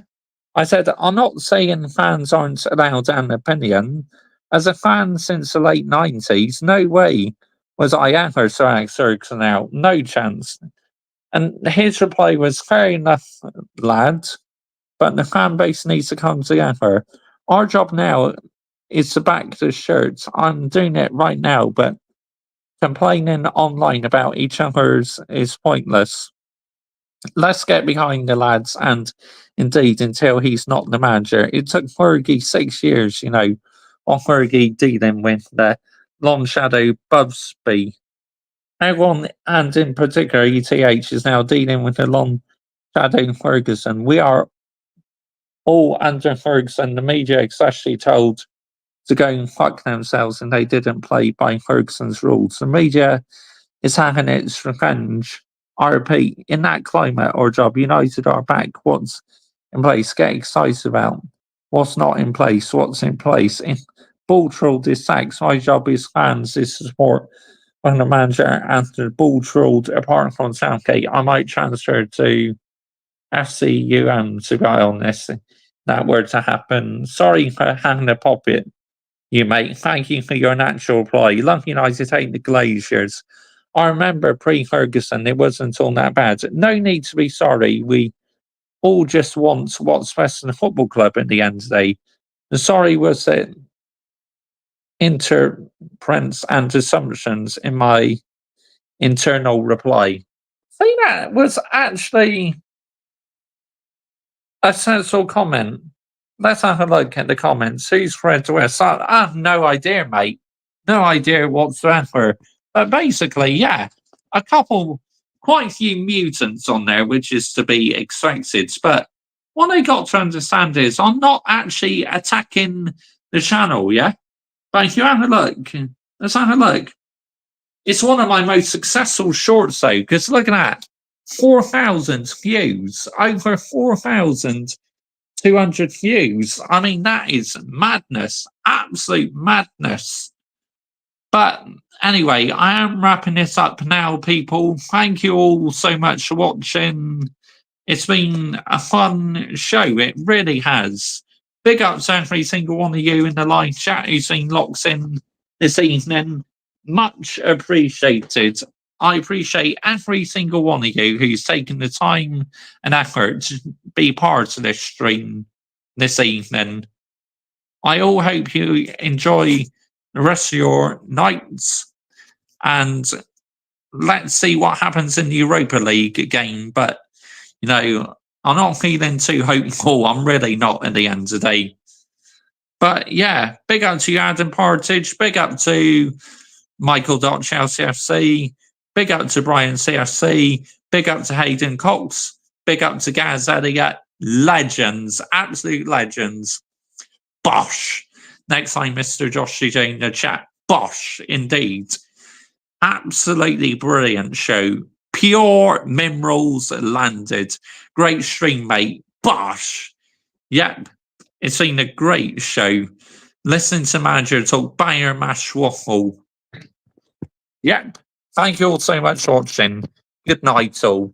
I said, I'm not saying fans aren't allowed an opinion. As a fan since the late 90s, no way was I ever Sir Alex Ferguson out. No chance. And his reply was, fair enough, lad. but the fan base needs to come together. Our job now is to back the shirts. I'm doing it right now, but complaining online about each other's is pointless. Let's get behind the lads, and indeed, until he's not the manager. It took Fergie 6 years, you know, on Fergie dealing with the long shadow Busby. Everyone, and in particular ETH, is now dealing with the long shadow Ferguson. We are all under Ferguson. The media especially told to go and fuck themselves, and they didn't play by Ferguson's rules. The media is having its revenge. I repeat, in that climate, our job, United are back. What's in place? Get excited about what's not in place. What's in place? In ball trolled is sacks. My job is fans, is support from the manager. After the ball trolled, apart from Southgate, I might transfer to FCUM to guy on this. That were to happen. Sorry for having a pop it, you mate. Thank you for your natural reply. Love United take the Glaziers. I remember pre-Ferguson, it wasn't all that bad. No need to be sorry. We all just want what's best in the football club at the end of the day. The sorry was that interprets and assumptions in my internal reply. See, that was actually a sensible comment. Let's have a look at the comments. Who's Fred West? I have no idea, mate. No idea whatsoever. But basically, yeah, a couple, quite a few mutants on there, which is to be expected. But what I got to understand is I'm not actually attacking the channel, yeah? But if you have a look, let's have a look. It's one of my most successful shorts, though, because look at that. 4,000 views. Over 4,200 views. I mean, that is madness. Absolute madness. But anyway, I am wrapping this up now, people. Thank you all so much for watching. It's been a fun show. It really has. Big up to every single one of you in the live chat who's been locked in this evening. Much appreciated. I appreciate every single one of you who's taken the time and effort to be part of this stream this evening. I all hope you enjoy the rest of your nights, and let's see what happens in the Europa League game. But, you know, I'm not feeling too hopeful. I'm really not at the end of the day. But yeah, big up to you, Adam Partridge. Big up to Michael.Chelsea FC. Big up to Brian CFC. Big up to Hayden Cox. Big up to Gaz Elliott. Legends. Absolute legends. Bosh. Next time, Mr. Josh DJ in the chat. Bosh, indeed. Absolutely brilliant show. Pure minerals landed. Great stream, mate. Bosh. Yep. It's been a great show. Listen to manager talk Bayer Mash Waffle. Yep. Thank you all so much for watching. Good night, all.